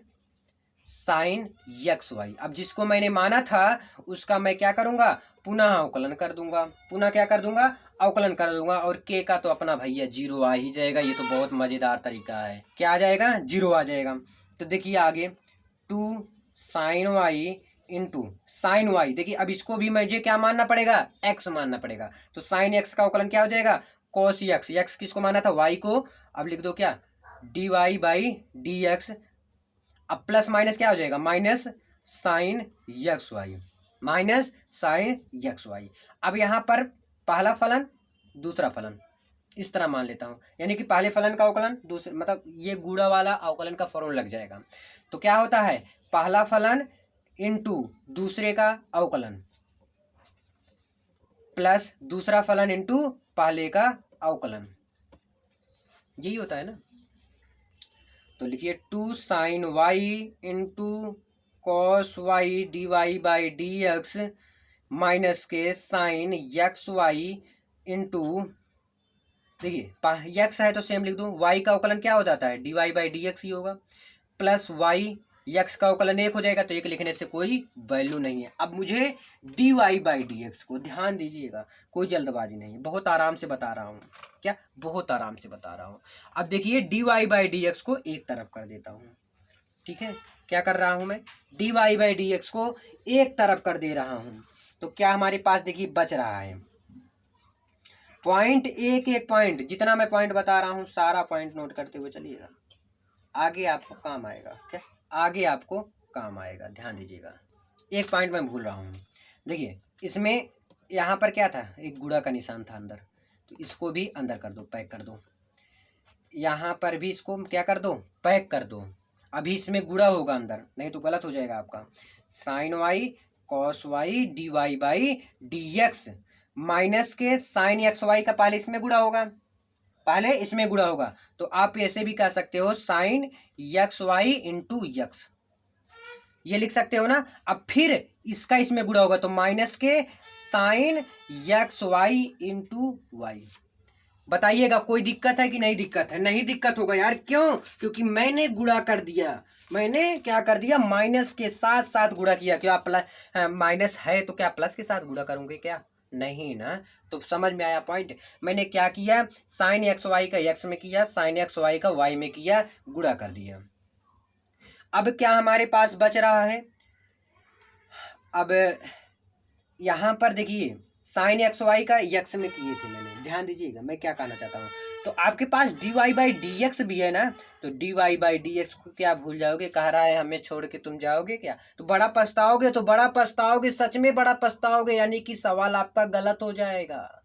साइन एक्स वाई। अब जिसको मैंने माना था उसका मैं क्या करूंगा, पुनः अवकलन कर दूंगा। पुनः क्या कर दूंगा, अवकलन कर दूंगा। और के का तो अपना भैया 0 आ ही जाएगा। ये तो बहुत मजेदार तरीका है। क्या आ जाएगा, 0 आ जाएगा। तो देखिए आगे 2 sine y into sine y. देखिए अब इसको भी मुझे क्या मानना पड़ेगा, एक्स मानना पड़ेगा। तो साइन एक्स का अवकलन क्या हो जाएगा, कॉस एक्स। एक्स किसको माना था, वाई को। अब लिख दो क्या, d y by d x. अब प्लस माइनस क्या हो जाएगा, minus sine x y, minus sine x y. अब यहाँ पर पहला फलन दूसरा फलन इस तरह मान लेता हूँ, यानी कि पहले फलन का अवकलन दूसरे, मतलब ये गुणा वाला अवकलन का फॉर्मूला लग जाएगा। तो क्या होता है, पहला फलन इनटू दूसरे का अवकलन प्लस दूसरा फलन इनटू पहले का अवकलन, यही होता है ना। तो लिखिए 2 sine y into cos y d y by d x minus के साइन एक्स वाई इंटू, देखिए एक्स है तो सेम लिख दो, वाई का अवकलन क्या हो जाता है, d y by d x ही होगा, प्लस वाई एक्स का अवकलन 1 हो जाएगा, तो 1 लिखने से कोई वैल्यू नहीं है। अब मुझे d y by d x को, ध्यान दीजिएगा, कोई जल्दबाजी नहीं है, बहुत आराम से बता रहा हूँ। क्या, बहुत आराम से बता रहा हूँ। अब देखिए d y by d x को एक तरफ कर देता हूँ, ठीक है, क्या कर रहा हूं मैं, dy बाई डी एक्स को एक तरफ कर दे रहा हूं। तो क्या हमारे पास देखिए बच रहा है पॉइंट, एक एक पॉइंट, जितना मैं पॉइंट बता रहा हूं सारा पॉइंट नोट करते हुए चलिएगा, आगे आपको काम आएगा। क्या, आगे आपको काम आएगा, ध्यान दीजिएगा। एक पॉइंट मैं भूल रहा हूं, देखिए इसमें यहाँ पर क्या था, एक गुणा का निशान था अंदर, तो इसको भी अंदर कर दो, पैक कर दो। यहाँ पर भी इसको क्या कर दो, पैक कर दो। अभी इसमें गुणा होगा अंदर, नहीं तो गलत हो जाएगा आपका। Sine y cos y d y by d x, minus के साइन एक्स वाई का पहले इसमें गुणा होगा, पहले इसमें गुणा होगा। तो आप ऐसे भी कह सकते हो sine x y into x, ये लिख सकते हो ना। अब फिर इसका इसमें गुणा होगा, तो माइनस के sine x y into y. बताइएगा कोई दिक्कत है कि नहीं दिक्कत है? नहीं दिक्कत होगा यार, क्यों? क्योंकि मैंने गुणा कर दिया, मैंने क्या कर दिया, माइनस के साथ साथ गुणा किया। क्या प्लस माइनस है तो क्या प्लस के साथ गुणा करूंगे क्या? नहीं ना। तो समझ में आया पॉइंट? मैंने क्या किया, साइन एक्स वाई का एक्स में किया, साइन एक्स वाई का वाई में किया, गुणा कर दिया। अब क्या हमारे पास बच रहा है, अब यहां पर देखिए साइन एक्स वाई का एक्स में किए थे मैंने, ध्यान दीजिएगा मैं क्या कहना चाहता हूँ। तो आपके पास d y by d x भी है ना, तो d y by d x को क्या भूल जाओगे? कह रहा है हमें छोड़ के तुम जाओगे क्या? तो बड़ा पछताओगे, तो बड़ा पछताओगे, सच में बड़ा पछताओगे, यानी कि सवाल आपका गलत हो जाएगा,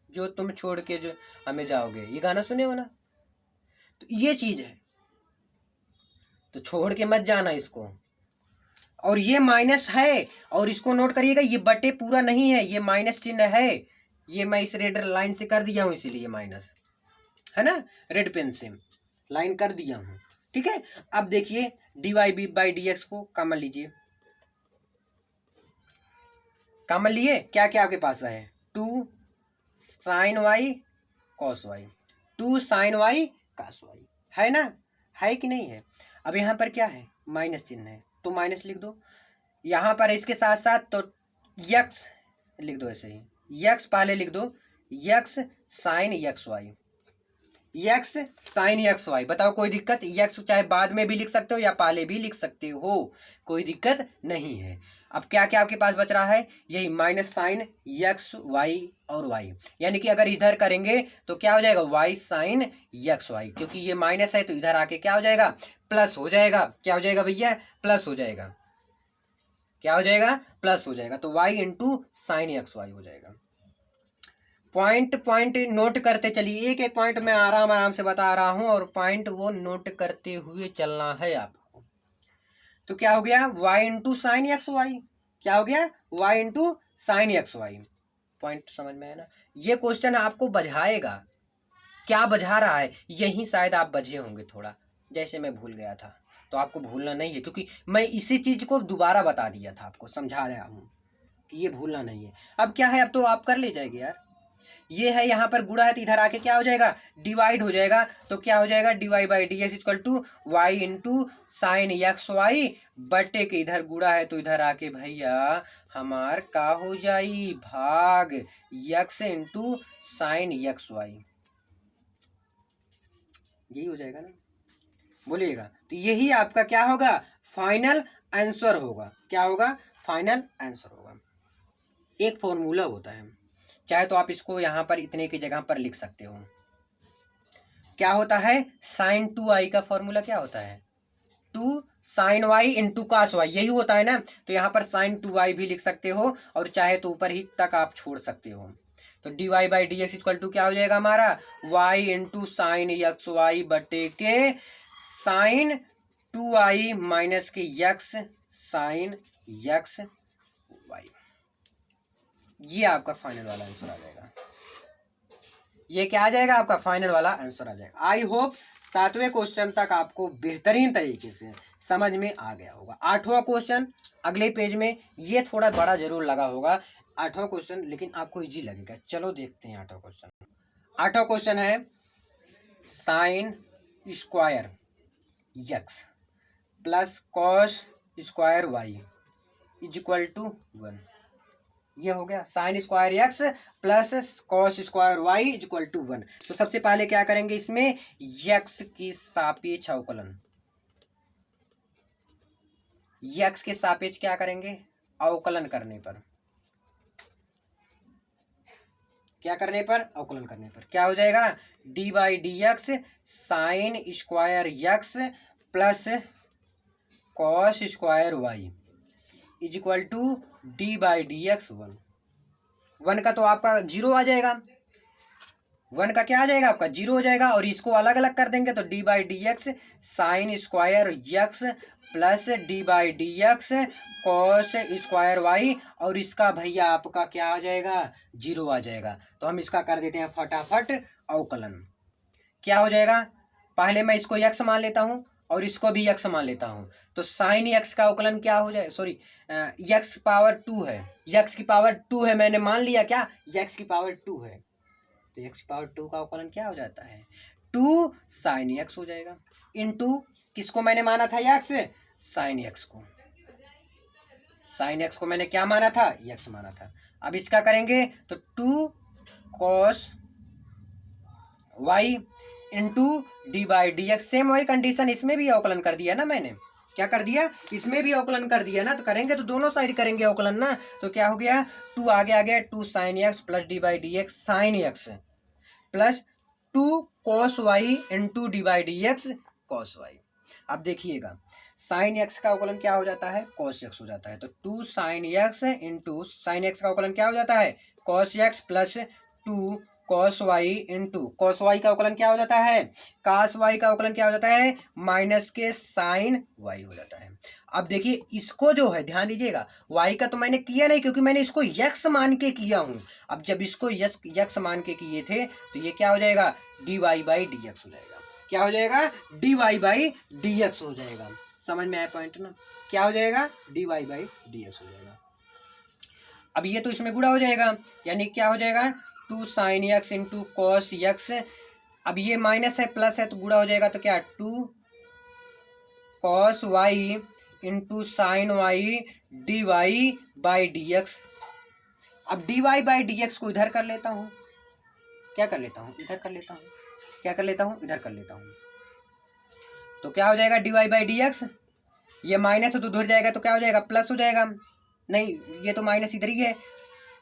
जो तुम छोड़ के जो हमें जाओगे। ये गाना सुने हो ना, तो ये चीज है, तो छोड़ के मत जाना इसको। और ये माइनस है, और इसको नोट करिएगा, ये बटे पूरा नहीं है, ये माइनस चिन्ह है, ये मैं इस रेड लाइन से कर दिया हूं, इसीलिए माइनस है ना, रेड पेन से लाइन कर दिया हूं। ठीक है, अब देखिए d y b by d x को कॉमन लीजिए, कॉमन लिए, क्या क्या आपके पास है, two sine y cos y, two sine y cos y, है ना, है कि नहीं है? अब यहाँ पर क्या है, माइनस चिन्ह है, तो माइनस लिख दो। यहाँ पर इसके साथ साथ तो यक्स लिख दो, ऐसे ही यक्स पहले लिख दो, x sine x y, x sine x y. बताओ कोई दिक्कत? यक्स चाहे बाद में भी लिख सकते हो या पहले भी लिख सकते हो, कोई दिक्कत नहीं है। अब क्या क्या आपके पास बच रहा है, यही माइनस साइन यक्स वाई और वाई, यानी कि अगर इधर करेंगे तो क्या हो जाएगा, वाई साइन यक्स वाई, क्योंकि ये माइनस है तो इधर आके क्या हो जाएगा, प्लस हो जाएगा। क्या हो जाएगा भैया, प्लस हो जाएगा। क्या हो जाएगा, प्लस हो जाएगा, तो y into sine x y हो जाएगा। पॉइंट पॉइंट नोट करते चलिए, एक एक पॉइंट मैं आराम आराम से बता रहा हूं, और पॉइंट वो नोट करते हुए चलना है आपको। तो क्या हो गया, y into sine x y, क्या हो गया, y into sine x y. Point समझ में है ना? ये क्वेश्चन आपको बझाएगा, क्या बझा रहा है, यही शायद आप बझे होंगे थोड़ा, जैसे मैं भूल गया था, तो आपको भूलना नहीं है, क्योंकि मैं इसी चीज को दोबारा बता दिया था, आपको समझा रहा हूँ कि ये भूलना नहीं है। अब क्या है, अब तो आप कर ले जाएंगे यार, ये है यहाँ पर गुणा है, तो इधर आके क्या हो जाएगा, डिवाइड हो जाएगा। तो क्या हो जाएगा, d y by d x equal to y into sine x y, बटे के इधर गुणा है तो इधर आके भैया हमार का हो जाई, भाग x into sine x y, यही हो जाएगा ना, बोलिएगा। तो यही आपका क्या होगा, फाइनल आंसर होगा। क्या होगा, फाइनल आंसर होगा। एक फॉर्मूला होता है, चाहे तो आप इसको यहां पर इतने की जगह पर लिख सकते हो। क्या होता है, साइन टू आई का फॉर्मूला क्या होता है, two sine y into cos y, यही होता है ना। तो यहाँ पर साइन टू वाई भी लिख सकते हो, और चाहे तो ऊपर ही तक आप छोड़ सकते हो। तो d y by d x equal to क्या हो जाएगा हमारा, y into sine x y बटे के साइन टू आई माइनस के यक्स साइन यक्स वाई। ये आपका फाइनल वाला आंसर आ जाएगा, ये क्या आ जाएगा, आपका फाइनल वाला आंसर आ जाएगा। आई होप 7वें क्वेश्चन तक आपको बेहतरीन तरीके से समझ में आ गया होगा। 8वां क्वेश्चन अगले पेज में, ये थोड़ा बड़ा जरूर लगा होगा 8वां क्वेश्चन, लेकिन आपको इजी लगेगा। चलो देखते हैं 8वां क्वेश्चन। 8वां क्वेश्चन है sine square x plus cos square y is equal to 1। ये हो गया, sine square x plus cos square y is equal to 1। तो सबसे पहले क्या करेंगे, इसमें एक्स की सापेक्ष अवकलन, यक्स के सापेक्ष क्या करेंगे, अवकलन करने पर, क्या करने पर, अवकलन करने पर क्या हो जाएगा, d by d x sine square x plus cos square y is equal to d by d x. One का तो आपका जीरो आ जाएगा, वन का क्या आ जाएगा, आपका जीरो हो जाएगा, और इसको अलग अलग कर देंगे तो d by d x sine square x plus d by d x cos square y, और इसका भैया आपका क्या आ जाएगा, जीरो आ जाएगा। तो हम इसका कर देते हैं फटाफट अवकलन। क्या हो जाएगा, पहले मैं इसको यक्स मान लेता हूँ और इसको भी यक्स मान लेता हूँ, तो साइन यक्स का अवकलन क्या हो जाए, सॉरी यक्स पावर 2 है, यक्स की पावर 2 है, मैंने मान लिया क्या, यक्स की पावर 2 है, तो एक्स पावर 2 का अवकलन क्या हो जाता है, 2 साइन एक्स हो जाएगा, इनटू किसको मैंने माना था यक्स, साइन एक्स को, साइन एक्स को मैंने क्या माना था, यक्स माना था। अब इसका करेंगे तो 2 cos y into d by d x, same वही कंडीशन, इसमें भी अवकलन कर दिया ना मैंने, क्या कर दिया, इसमें भी अवकलन कर दिया ना, तो करेंगे तो दोनों साइड करेंगे अवकलन ना, तो क्या हो गया, 2 आगे आ गया, 2 sine x plus d by d x sine x plus 2 cos y into d by d x cos y. अब देखिएगा साइन एक्स का अवकलन क्या हो जाता है, कॉस एक्स हो जाता है, तो 2 sine x into sine x का अवकलन क्या हो जाता है, cos x plus 2 cos y into cos y का अवकलन क्या हो जाता है, कास वाई का अवकलन क्या हो जाता है, माइनस के साइन वाई हो जाता है। अब देखिए इसको जो है ध्यान दीजिएगा, वाई का तो मैंने किया नहीं क्योंकि मैंने इसको यक्स मान के किया हूं। अब जब इसको यक्स मान के किए थे तो ये क्या हो जाएगा, d y by d x हो जाएगा, क्या हो जाएगा, d y by d x हो जाएगा। समझ में आया पॉइंट ना, क्या हो जाएगा, d y by d x हो जाएगा। अब ये तो इसमें गुणा हो जाएगा, यानी क्या हो जाएगा, 2 sine x into cos x, अब ये माइनस है प्लस है तो गुणा हो जाएगा, तो क्या 2 cos y into sine y d y by d x. अब d y by d x को इधर कर लेता हूँ, क्या कर लेता हूँ, इधर कर लेता हूँ, क्या कर लेता हूँ, इधर कर लेता हूँ, तो क्या हो जाएगा d y by d x, ये माइनस है तो उधर जाएगा तो क्या हो जाएगा, प्लस हो जाएगा, नहीं ये तो माइनस इधर ही है,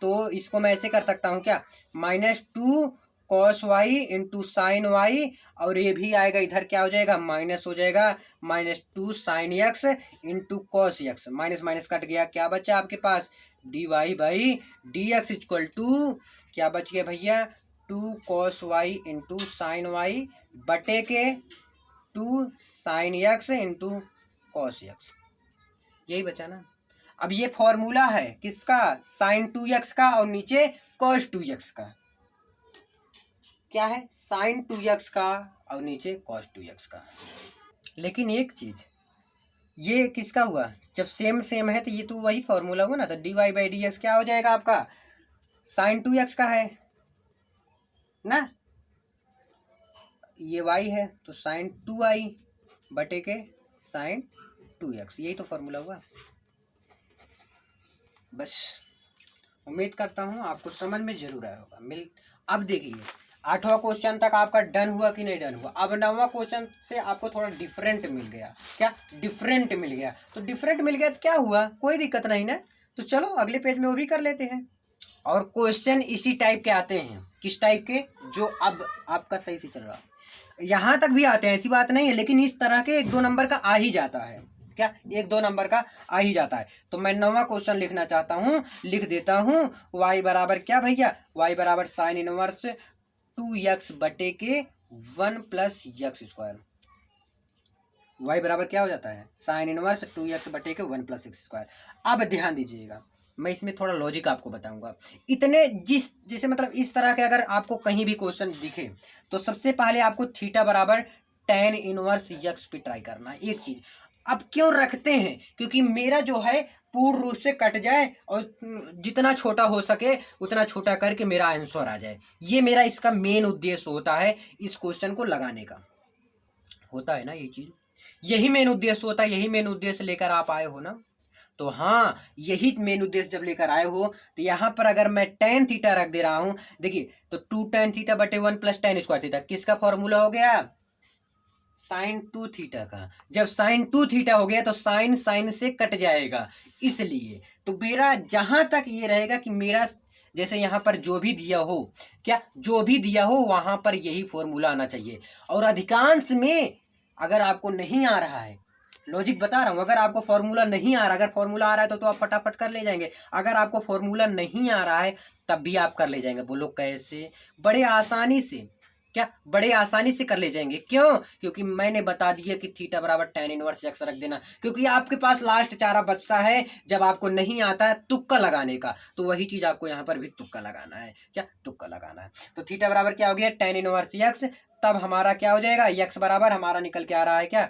तो इसको मैं ऐसे कर सकता हूँ क्या, -2 cos y into sine y, और ये भी आएगा इधर क्या हो जाएगा, माइनस हो जाएगा, -2 sine x into cos x, minus minus cut गया, क्या बचा आपके पास, d y by d x equal to क्या बच गया भैया, 2 cos y into sine y बटे के 2 sine x into cos x, यही बचा ना। अब ये फॉर्मूला है किसका, साइन 2x का, और नीचे कॉस 2x का, क्या है, साइन 2x का और नीचे कॉस 2x का। लेकिन एक चीज, ये किसका हुआ, जब सेम सेम है तो ये तो वही फॉर्मूला हुआ ना, तो d y by d x क्या हो जाएगा आपका, साइन 2x का है ना, ये y है तो साइन 2i बटे के साइन 2x, यही तो फॉर्मूला हुआ। बस उम्मीद करता हूँ आपको समझ में जरूर आया होगा। अब देखिए 8वां क्वेश्चन तक आपका डन हुआ कि नहीं डन हुआ। अब 9वां क्वेश्चन से आपको थोड़ा डिफरेंट मिल गया, क्या डिफरेंट मिल गया, तो डिफरेंट मिल गया तो क्या हुआ, कोई दिक्कत नहीं ना, तो चलो अगले पेज में वो भी कर लेते हैं। और क्वेश्चन इसी टाइप के आते हैं, किस टाइप के, जो अब आपका सही से चल रहा है, यहाँ तक भी आते हैं, ऐसी बात नहीं है, लेकिन इस तरह के 1-2 नंबर का आ ही जाता है, क्या 1-2 नंबर का आ ही जाता है। तो मैं 9वां क्वेश्चन लिखना चाहता हूँ, लिख देता हूँ, y बराबर क्या भैया, y बराबर साइन इनवर्स 2x बटे के 1 प्लस एक्स स्क्वायर, y बराबर क्या हो जाता है, साइन इनवर्स 2x बटे के 1 प्लस एक्स स्क्वायर। अब ध्यान दीजिएगा, मैं इसमें थोड़ा लॉजिक आपको बताऊंगा। इतने जैसे मतलब इस तरह के अगर आपको कहीं भी क्वेश्चन दिखे तो सबसे पहले आपको थीटा बराबर tan इनवर्स x पे ट्राई करना है। एक चीज अब क्यों रखते हैं, क्योंकि मेरा जो है पूर्ण रूप से कट जाए और जितना छोटा हो सके उतना छोटा करके मेरा आंसर आ जाए, ये मेरा इसका मेन उद्देश्य होता है, इस क्वेश्चन को लगाने का होता है ना, ये चीज यही मेन उद्देश्य होता है, यही मेन उद्देश्य लेकर आप आए हो ना। तो हाँ, यही मेन उद्देश्य जब लेकर आए हो तो यहाँ पर अगर मैं tan थीटा रख दे रहा हूँ, देखिए तो 2 tan थीटा बटे 1 प्लस tan स्क्वायर थीटा किसका फॉर्मूला हो गया, साइन 2 थीटा का। जब साइन 2 थीटा हो गया तो साइन साइन से कट जाएगा, इसलिए तो मेरा जहां तक ये रहेगा कि मेरा जैसे यहाँ पर जो भी दिया हो, क्या जो भी दिया हो वहां पर यही फॉर्मूला आना चाहिए। और अधिकांश में अगर आपको नहीं आ रहा है, लॉजिक बता रहा हूं, अगर आपको फॉर्मूला नहीं आ रहा, अगर फॉर्मूला आ रहा है तो आप फटाफट कर ले जाएंगे। अगर आपको फॉर्मूला नहीं आ रहा है तब भी आप कर ले जाएंगे। बोलो कैसे? बड़े आसानी से, क्या बड़े आसानी से कर ले जाएंगे। क्यों? क्योंकि मैंने बता दिया कि थीटा बराबर tan इनवर्स x रख देना, क्योंकि आपके पास लास्ट चारा बचता है जब आपको नहीं आता है तुक्का लगाने का, तो वही चीज आपको यहाँ पर भी तुक्का लगाना है। क्या तुक्का लगाना है? तो थीटा बराबर क्या हो गया? tan इनवर्स x। तब हमारा क्या हो जाएगा? x बराबर हमारा निकल के आ रहा है क्या?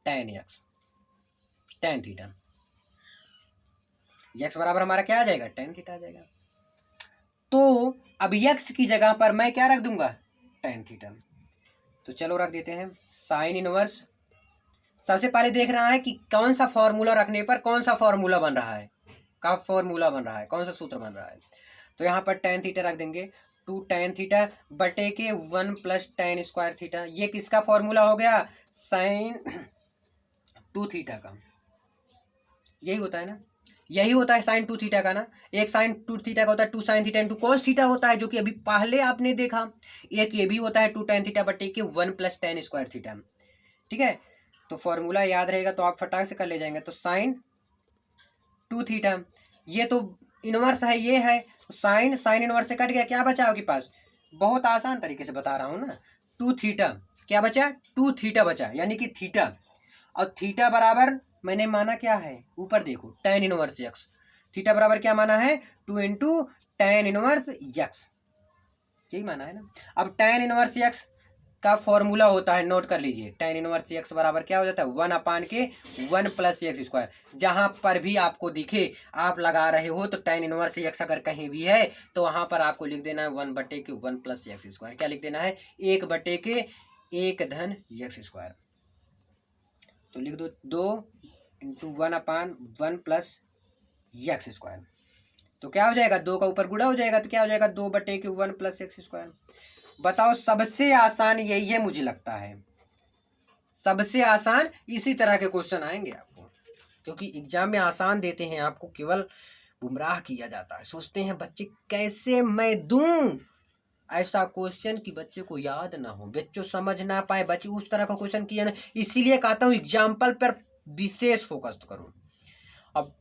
tan x, tan theta. x बराबर हमारा क्या आ जाएगा? tan थीटा आ जाएगा। तो अब x की जगह पर मैं क्या रख दूंगा? tan theta. तो चलो रख देते हैं साइन इनवर्स। सबसे पहले देख रहा है कि कौन सा फॉर्मूला रखने पर कौन सा फॉर्मूला बन रहा है, का फॉर्मूला बन रहा है, कौन सा सूत्र बन रहा है। तो यहाँ पर tan थीटा रख देंगे, 2 tan थीटा बटे के 1 प्लस tan स्क्वायर थीटा। ये किसका फॉर्मूला हो गया? साइन 2 थीटा का। यही होता है ना, यही होता है साइन 2 थीटा का ना। एक साइन 2 थीटा का होता है 2 sine theta into cos theta होता है, जो कि अभी पहले आपने देखा। एक ये भी होता है 2 tan थीटा बटे के 1 प्लस tan स्क्वायर थीटा। ठीक है, तो फॉर्मूला याद रहेगा तो आप फटाक से कर ले जाएंगे। तो साइन 2 थीटा, ये तो इनवर्स है, ये है साइन, साइन इनवर्स से कट गया, क्या बचा आपके पास? बहुत आसान तरीके से बता रहा हूँ ना। 2 थीटा क्या बचा? 2 थीटा बचा, यानी कि थीटा। और थीटा बराबर मैंने माना क्या है? ऊपर देखो tan इनवर्स x। थीटा बराबर क्या माना है? 2 इंटू tan इनवर्स x, यही माना है ना। अब tan इनवर्स x का फॉर्मूला होता है, नोट कर लीजिए, tan इनवर्स x बराबर क्या हो जाता है? 1 अपान के 1 प्लस x स्क्वायर। जहां पर भी आपको दिखे आप लगा रहे हो तो tan इनवर्स x अगर कहीं भी है तो वहां पर आपको लिख देना है 1 बटे के 1 प्लस x स्क्वायर। क्या लिख देना है? 1 बटे के 1 धन x स्क्वायर। तो लिख दो 2 इंटू 1 अपान 1 प्लस एक्स स्क्वायर। तो क्या हो जाएगा? 2 का ऊपर गुणा हो जाएगा, तो क्या हो जाएगा? 2 बटे के 1 प्लस एक्स स्क्वायर। बताओ, सबसे आसान यही है मुझे लगता है, सबसे आसान इसी तरह के क्वेश्चन आएंगे आपको, क्योंकि एग्जाम में आसान देते हैं, आपको केवल गुमराह किया जाता है। सोचते हैं बच्चे कैसे मैं दूं ऐसा क्वेश्चन कि बच्चे को याद ना हो, बच्चों समझ ना पाए, बच्चे उस तरह का क्वेश्चन किया ना। इसीलिए कहता हूँ एग्जाम्पल पर विशेष फोकस करो। अब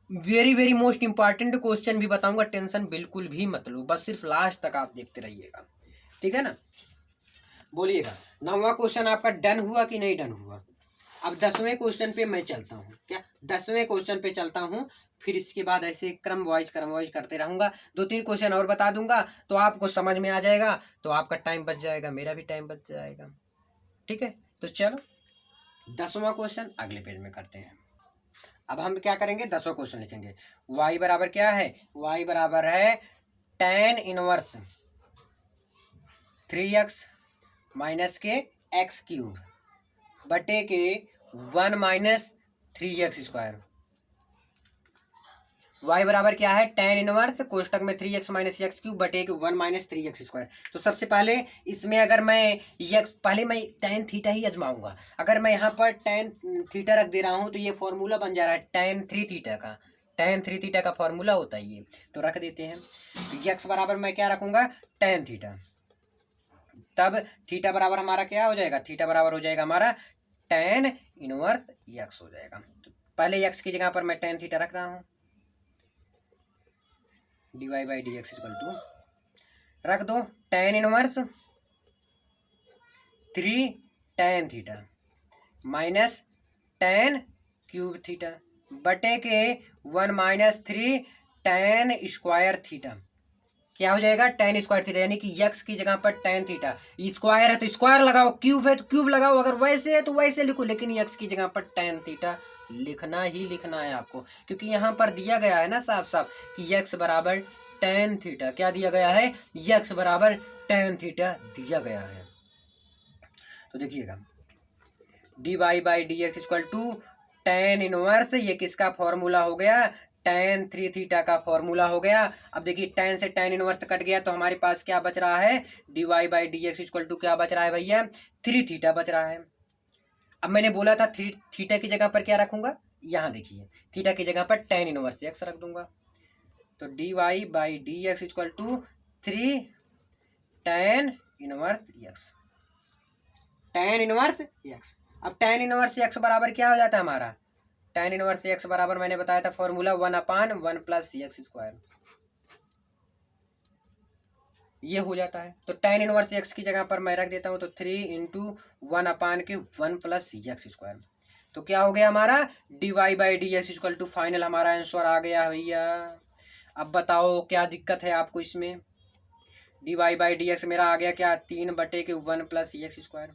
very very most important question भी बताऊंगा, टेंशन बिल्कुल भी मत लो, बस सिर्फ लास्ट तक आप देखते रहिएगा, ठीक है ना। बोलिएगा 9वां क्वेश्चन आपका डन हुआ कि नहीं डन हुआ? अब 10वें क्वेश्चन पे मैं चलता हूँ, क्या 10वें क्वेश्चन पे चलता हूँ, फिर इसके बाद ऐसे क्रम वाइज करते रहूंगा। 2-3 क्वेश्चन और बता दूंगा तो आपको समझ में आ जाएगा, तो आपका टाइम बच जाएगा, मेरा भी टाइम बच जाएगा, ठीक है। तो चलो 10वां क्वेश्चन अगले पेज में करते हैं। अब हम क्या करेंगे? 10वां क्वेश्चन लिखेंगे। y बराबर क्या है? y बराबर है tan इनवर्स 3x माइनस के x क्यूब बटे के 1 माइनस 3x स्क्वायर। y बराबर क्या है? tan इनवर्स कोष्टक में 3x माइनस x क्यूब बटे के 1 माइनस 3x स्क्वायर। तो सबसे पहले इसमें अगर मैं पहले मैं tan थीटा ही आजमाऊंगा। अगर मैं यहाँ पर tan थीटा रख दे रहा हूँ तो ये फॉर्मूला बन जा रहा है tan 3 थीटा का, tan 3 थीटा का फॉर्मूला होता है ये, तो रख देते हैं। तो x बराबर मैं क्या रखूंगा? tan theta. तब थीटा बराबर हमारा क्या हो जाएगा? थीटा बराबर हो जाएगा हमारा tan इनवर्स x हो जाएगा। तो पहले x की जगह पर मैं tan थीटा रख रहा हूँ, dy by d x equal to रख दो tan inverse 3 tan theta minus tan cube theta बटे के 1 माइनस 3 tan स्क्वायर थीटा। क्या हो जाएगा? tan स्क्वायर थीटा, यानी कि x की जगह पर tan थीटा, स्क्वायर है तो स्क्वायर लगाओ, क्यूब है तो क्यूब लगाओ, अगर वैसे है तो वैसे लिखो, लेकिन x की जगह पर tan थीटा लिखना ही लिखना है आपको, क्योंकि यहाँ पर दिया गया है ना साफ साफ कि x बराबर tan थीटा। क्या दिया गया है? x बराबर tan थीटा दिया गया है। तो देखिएगा dy by d x equal to tan inverse, ये किसका फॉर्मूला हो गया? tan 3 थीटा का फॉर्मूला हो गया। अब देखिए tan से tan इनवर्स कट गया तो हमारे पास क्या बच रहा है? dy by d x equal to क्या बच रहा है भैया? 3 थीटा बच रहा है। अब मैंने बोला था थीटा की जगह पर क्या रखूंगा, यहाँ देखिए थीटा की जगह पर टेन इनवर्स एक्स रख दूंगा, तो d y by d x equal to 3 tan inverse x, tan inverse x. अब टेन इनवर्स एक्स बराबर क्या हो जाता है हमारा, टेन इनवर्स एक्स बराबर मैंने बताया था फॉर्मूला 1/1 प्लस एक्स स्क्वायर, ये हो जाता है। तो टेन इनवर्स एक्स की जगह पर मैं रख देता हूँ तो 3 इंटू 1/1 प्लस एक्स स्क्वायर, तो क्या हो गया हमारा d y by d x equal to, final हमारा आंसर आ गया भैया। अब बताओ क्या दिक्कत है आपको इसमें, d y by d x मेरा आ गया क्या 3/1 प्लस एक्स स्क्वायर,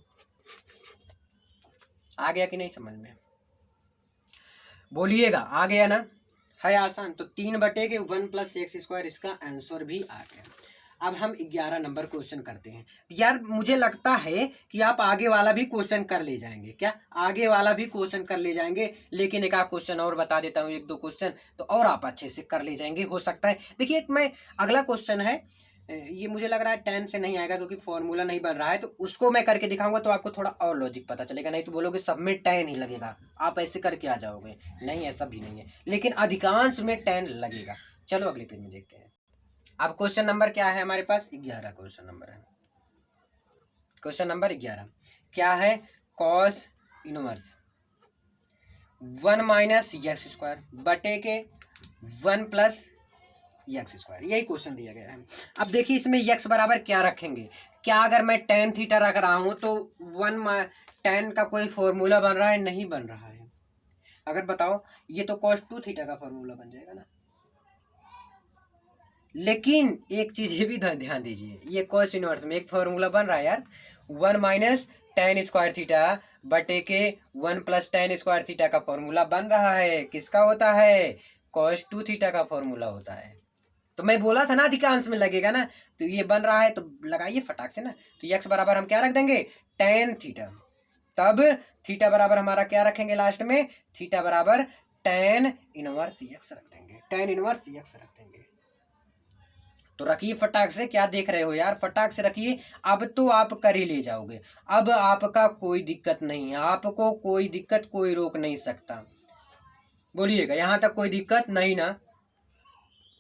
आ गया कि नहीं समझ में, बोलिएगा आ गया ना, है आसान। तो 3/1 प्लस एक्स स्क्वायर इसका आंसर भी आ गया। अब हम 11 नंबर क्वेश्चन करते हैं। यार मुझे लगता है कि आप आगे वाला भी क्वेश्चन कर ले जाएंगे, क्या आगे वाला भी क्वेश्चन कर ले जाएंगे, लेकिन एक आध क्वेश्चन और बता देता हूँ, एक दो क्वेश्चन तो और आप अच्छे से कर ले जाएंगे, हो सकता है। देखिए एक मैं अगला क्वेश्चन है, ये मुझे लग रहा है 10 से नहीं आएगा क्योंकि फॉर्मूला नहीं बन रहा है, तो उसको मैं करके दिखाऊंगा तो आपको थोड़ा और लॉजिक पता चलेगा, नहीं तो बोलोगे सब में 10 ही लगेगा, आप ऐसे करके आ जाओगे, नहीं ऐसा भी नहीं है, लेकिन अधिकांश में 10 लगेगा। चलो अगले पेज में देखते हैं। अब क्वेश्चन नंबर क्या है हमारे पास, 11 क्वेश्चन नंबर है। क्वेश्चन नंबर 11 क्या है, cos inverse 1 minus x square बटे के 1 प्लस एक्स स्क्वायर, यही क्वेश्चन दिया गया है। अब देखिए इसमें एक्स बराबर क्या रखेंगे, क्या अगर मैं टेन थीटा रख रहा हूं तो 1 का कोई फॉर्मूला बन रहा है, नहीं बन रहा है। अगर बताओ ये तो cos 2 थीटा का फॉर्मूला बन जाएगा ना, लेकिन एक चीज ये भी ध्यान दीजिए, ये कॉस इनवर्स में एक फॉर्मूला बन रहा है यार, 1 माइनस टेन स्क्वायर थीटा बटे के 1 प्लस टेन स्क्वायर थीटा का फॉर्मूला बन रहा है, किसका होता है, cos 2 थीटा का फॉर्मूला होता है। तो मैं बोला था ना अधिकांश में लगेगा ना, तो ये बन रहा है तो लगाइए फटाक से ना। तो x बराबर हम क्या रख देंगे, टेन थीटा, तब थीटा बराबर हमारा क्या रखेंगे लास्ट में, थीटा बराबर टेन इनवर्स एक्स रख देंगे, टेन इनवर्स एक्स रख देंगे। तो रखिए फटाक से, क्या देख रहे हो यार, फटाक से रखिए, अब तो आप कर ही ले जाओगे, अब आपका कोई दिक्कत नहीं है, आपको कोई दिक्कत कोई रोक नहीं सकता, बोलिएगा यहाँ तक कोई दिक्कत नहीं ना,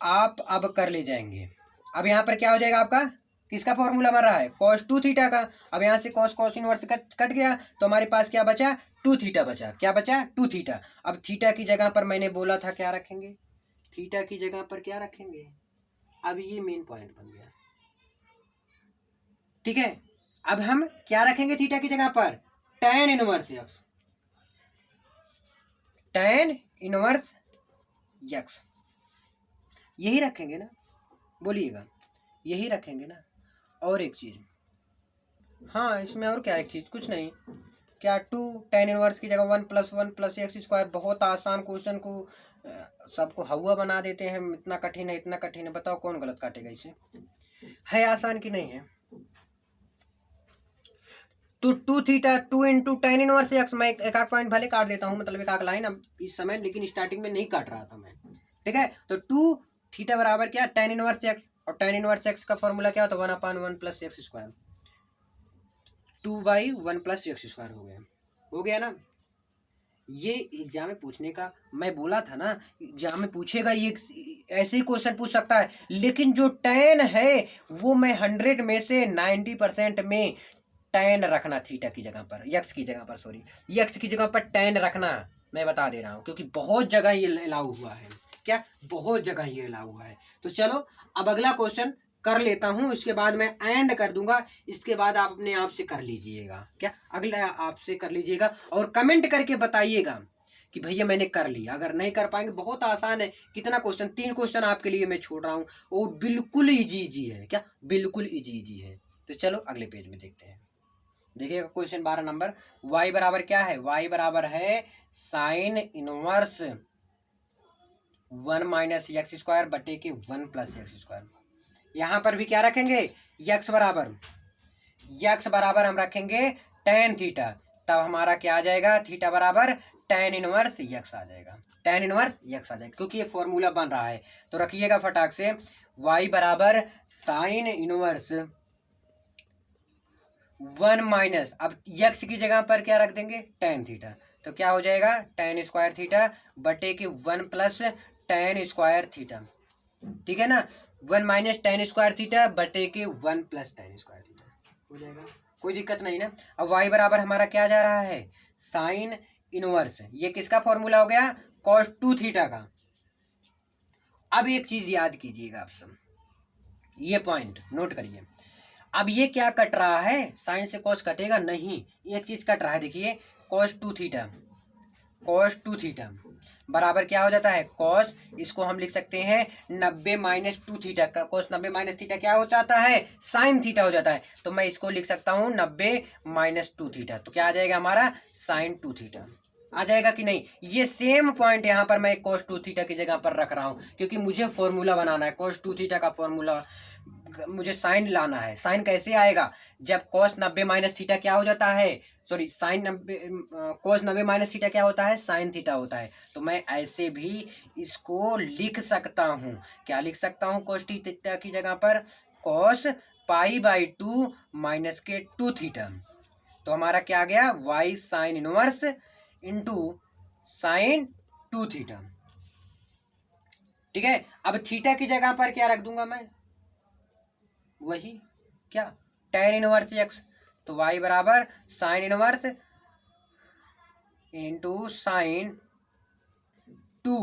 आप अब कर ले जाएंगे। अब यहाँ पर क्या हो जाएगा आपका, किसका फॉर्मूला बन रहा है, cos 2 थीटा का। अब यहाँ से cos इनवर्स कट गया तो हमारे पास क्या बचा, 2 थीटा बचा, क्या बचा 2 थीटा। अब थीटा की जगह पर मैंने बोला था क्या रखेंगे, थीटा की जगह पर क्या रखेंगे, अब ये मेन पॉइंट बन गया, ठीक है। अब हम क्या रखेंगे थीटा की जगह पर, ten inverse x, tan inverse x, यही रखेंगे ना, बोलिएगा यही रखेंगे ना। और एक चीज, हाँ इसमें और क्या एक चीज, कुछ नहीं, क्या 2 टेन इनवर्स की जगह 1 प्लस एक्स स्क्वायर, बहुत आसान क्वेश्चन को सबको हवा बना देते हैं, इतना कठिन है इतना कठिन है, बताओ कौन गलत काटेगा इसे, है आसान कि नहीं है। तो 2 theta 2 into ten inverse x, मैं एक आध पॉइंट भले काट देता हूँ, मतलब एक आध लाइन अब इस समय, लेकिन स्टार्टिंग में नहीं काट रहा था मैं, ठीक है। तो 2 थीटा बराबर क्या, टेन इनवर्स एक्स, और टेन इनवर्स एक्स का फॉर्मूला क्या होता है, 1/1 plus x square, 2/1 plus x square हो गया ना। ये एग्जाम में पूछने का, मैं बोला था ना एग्जाम में पूछेगा, ये ऐसे ही क्वेश्चन पूछ सकता है, लेकिन जो टेन है वो मैं 100 में से 90% में टेन रखना, थीटा की जगह पर, एक्स की जगह पर, सॉरी एक्स की जगह पर टेन रखना, मैं बता दे रहा हूँ, क्योंकि बहुत जगह ये अलाउ हुआ है, क्या बहुत जगह ये अलाउ हुआ है। तो चलो अब अगला क्वेश्चन कर लेता हूं, इसके बाद मैं एंड कर दूंगा, इसके बाद आप अपने आप से कर लीजिएगा, क्या अगला आपसे कर लीजिएगा, और कमेंट करके बताइएगा कि भैया मैंने कर लिया। अगर नहीं कर पाएंगे, बहुत आसान है, कितना क्वेश्चन, 3 क्वेश्चन आपके लिए मैं छोड़ रहा हूँ, वो बिल्कुल इजी है, क्या बिल्कुल इजी है। तो चलो अगले पेज में देखते हैं, देखिएगा क्वेश्चन 12 नंबर, y बराबर क्या है, y बराबर है sine inverse 1 minus x square बटे के 1 प्लस एक्स स्क्वायर। यहां पर भी क्या रखेंगे, x बराबर हम रखेंगे टेन थीटा, तब हमारा क्या आ जाएगा, थीटा बराबर टेन इनवर्स x आ जाएगा, टेन इनवर्स x आ जाएगा, क्योंकि ये फॉर्मूला बन रहा है। तो रखिएगा फटाक से, y बराबर साइन इनवर्स 1 माइनस, अब यक्स की जगह पर क्या रख देंगे, टेन थीटा, तो क्या हो जाएगा टेन स्क्वायर थीटा बटे के 1 प्लस टेन स्क्वायर थीटा, ठीक है ना, 1 माइनस टेन स्क्वायर थीटा बटे के 1 प्लस टेन स्क्वायर थीटा हो जाएगा, कोई दिक्कत नहीं ना। अब y बराबर हमारा क्या जा रहा है, साइन इनवर्स, ये किसका फॉर्मूला हो गया, cos 2 थीटा का। अब एक चीज याद कीजिएगा आप सब, ये पॉइंट नोट करिए, अब ये क्या कट रहा है, साइन से कॉस कटेगा नहीं, एक चीज कट रहा है, देखिए cos 2 थीटा, cos 2 थीटा बराबर क्या हो जाता है, cos, इसको हम लिख सकते हैं 90 माइनस 2 थीटा का, cos 90 माइनस थीटा क्या हो जाता है, साइन थीटा हो जाता है, तो मैं इसको लिख सकता हूँ 90 माइनस 2 थीटा, तो क्या आ जाएगा हमारा साइन 2 थीटा, आ जाएगा कि नहीं। ये सेम पॉइंट यहाँ पर मैं cos 2 थीटा की जगह पर रख रहा हूँ, क्योंकि मुझे फॉर्मूला बनाना है, cos 2 थीटा का फॉर्मूला मुझे साइन लाना है। साइन कैसे आएगा, जब cos 90 माइनस थीटा क्या हो जाता है, sorry sine 90 cos 90 minus theta क्या होता है, साइन थीटा होता है, तो मैं ऐसे भी इसको लिख सकता हूँ, क्या लिख सकता हूँ, cos थीटा की जगह पर cos पाई बाई 2 माइनस के 2 थीटा, तो हमारा क्या आ गया, y sign inverse into sine 2 theta, ठीक है। अब थीटा की जगह पर क्या रख दूंगा मैं, वही क्या, tan इनवर्स x, तो y बराबर sine inverse into sine 2,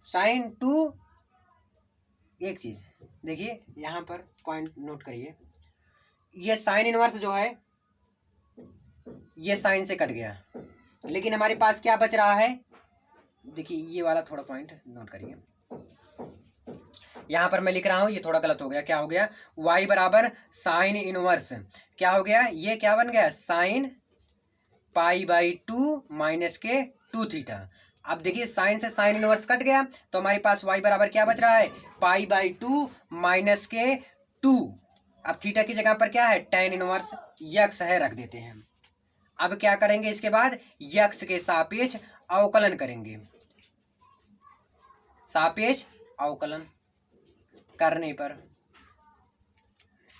sine 2, एक चीज देखिए यहां पर पॉइंट नोट करिए, ये साइन इनवर्स जो है ये साइन से कट गया, लेकिन हमारे पास क्या बच रहा है, देखिए ये वाला थोड़ा पॉइंट नोट करिए, यहां पर मैं लिख रहा हूं ये थोड़ा गलत हो गया, क्या हो गया, y बराबर साइन इनवर्स, क्या हो गया, ये क्या बन गया, साइन पाई बाई 2 माइनस के 2 थीटा। अब देखिए साइन से साइन इनवर्स कट गया, तो हमारे पास y बराबर क्या बच रहा है, पाई बाई 2 माइनस के 2, अब थीटा की जगह पर क्या है, tan इनवर्स यक्स है, रख देते हैं। अब क्या करेंगे, इसके बाद यक्स के सापेक्ष अवकलन करेंगे, सापेक्ष अवकलन करने पर,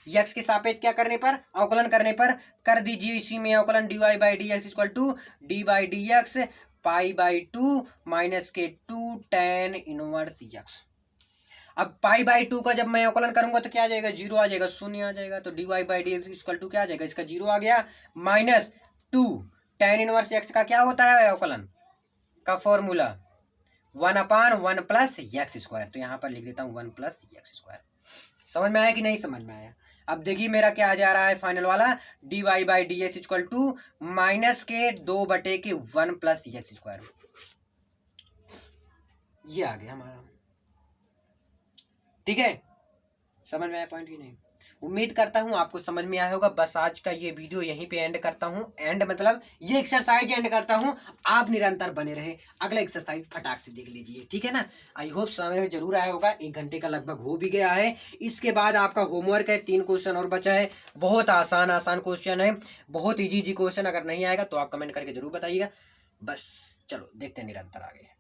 यक्स के सापेक्ष क्या करने पर, अवकलन करने पर, कर दीजिए इसी में अवकलन, dy by d x equal to d by d x pi by 2 minus के 2 tan इनवर्स यक्स। अब पाई बाई 2 का जब मैं अवकलन करूंगा तो क्या आ जाएगा, जीरो आ जाएगा, शून्य आ जाएगा, तो dy by d x equal to क्या आ जाएगा, इसका जीरो आ गया, माइनस 2 tan इनवर्स x का क्या होता है अवकलन का फॉर्मूला, 1/1 प्लस एक्स स्क्वायर, तो यहाँ पर लिख देता हूँ 1 प्लस एक्स स्क्वायर। समझ में आया कि नहीं समझ में आया। अब देखिए मेरा क्या आ जा रहा है फाइनल वाला, d y by d x equal to minus के 2 बटे के 1 प्लस एक्स स्क्वायर, ये आ गया हमारा, ठीक है। समझ में आया पॉइंट की नहीं, उम्मीद करता हूं आपको समझ में आया होगा। बस आज का ये वीडियो यहीं पे एंड करता हूं, एंड मतलब ये एक्सरसाइज एंड करता हूं, आप निरंतर बने रहे, अगला एक्सरसाइज फटाक से देख लीजिए, ठीक है ना। आई होप समझ में जरूर आया होगा, 1 घंटे का लगभग हो भी गया है। इसके बाद आपका होमवर्क है, 3 क्वेश्चन और बचा है, बहुत आसान क्वेश्चन है, बहुत इजी क्वेश्चन, अगर नहीं आएगा तो आप कमेंट करके जरूर बताइएगा। बस चलो देखते हैं निरंतर आगे।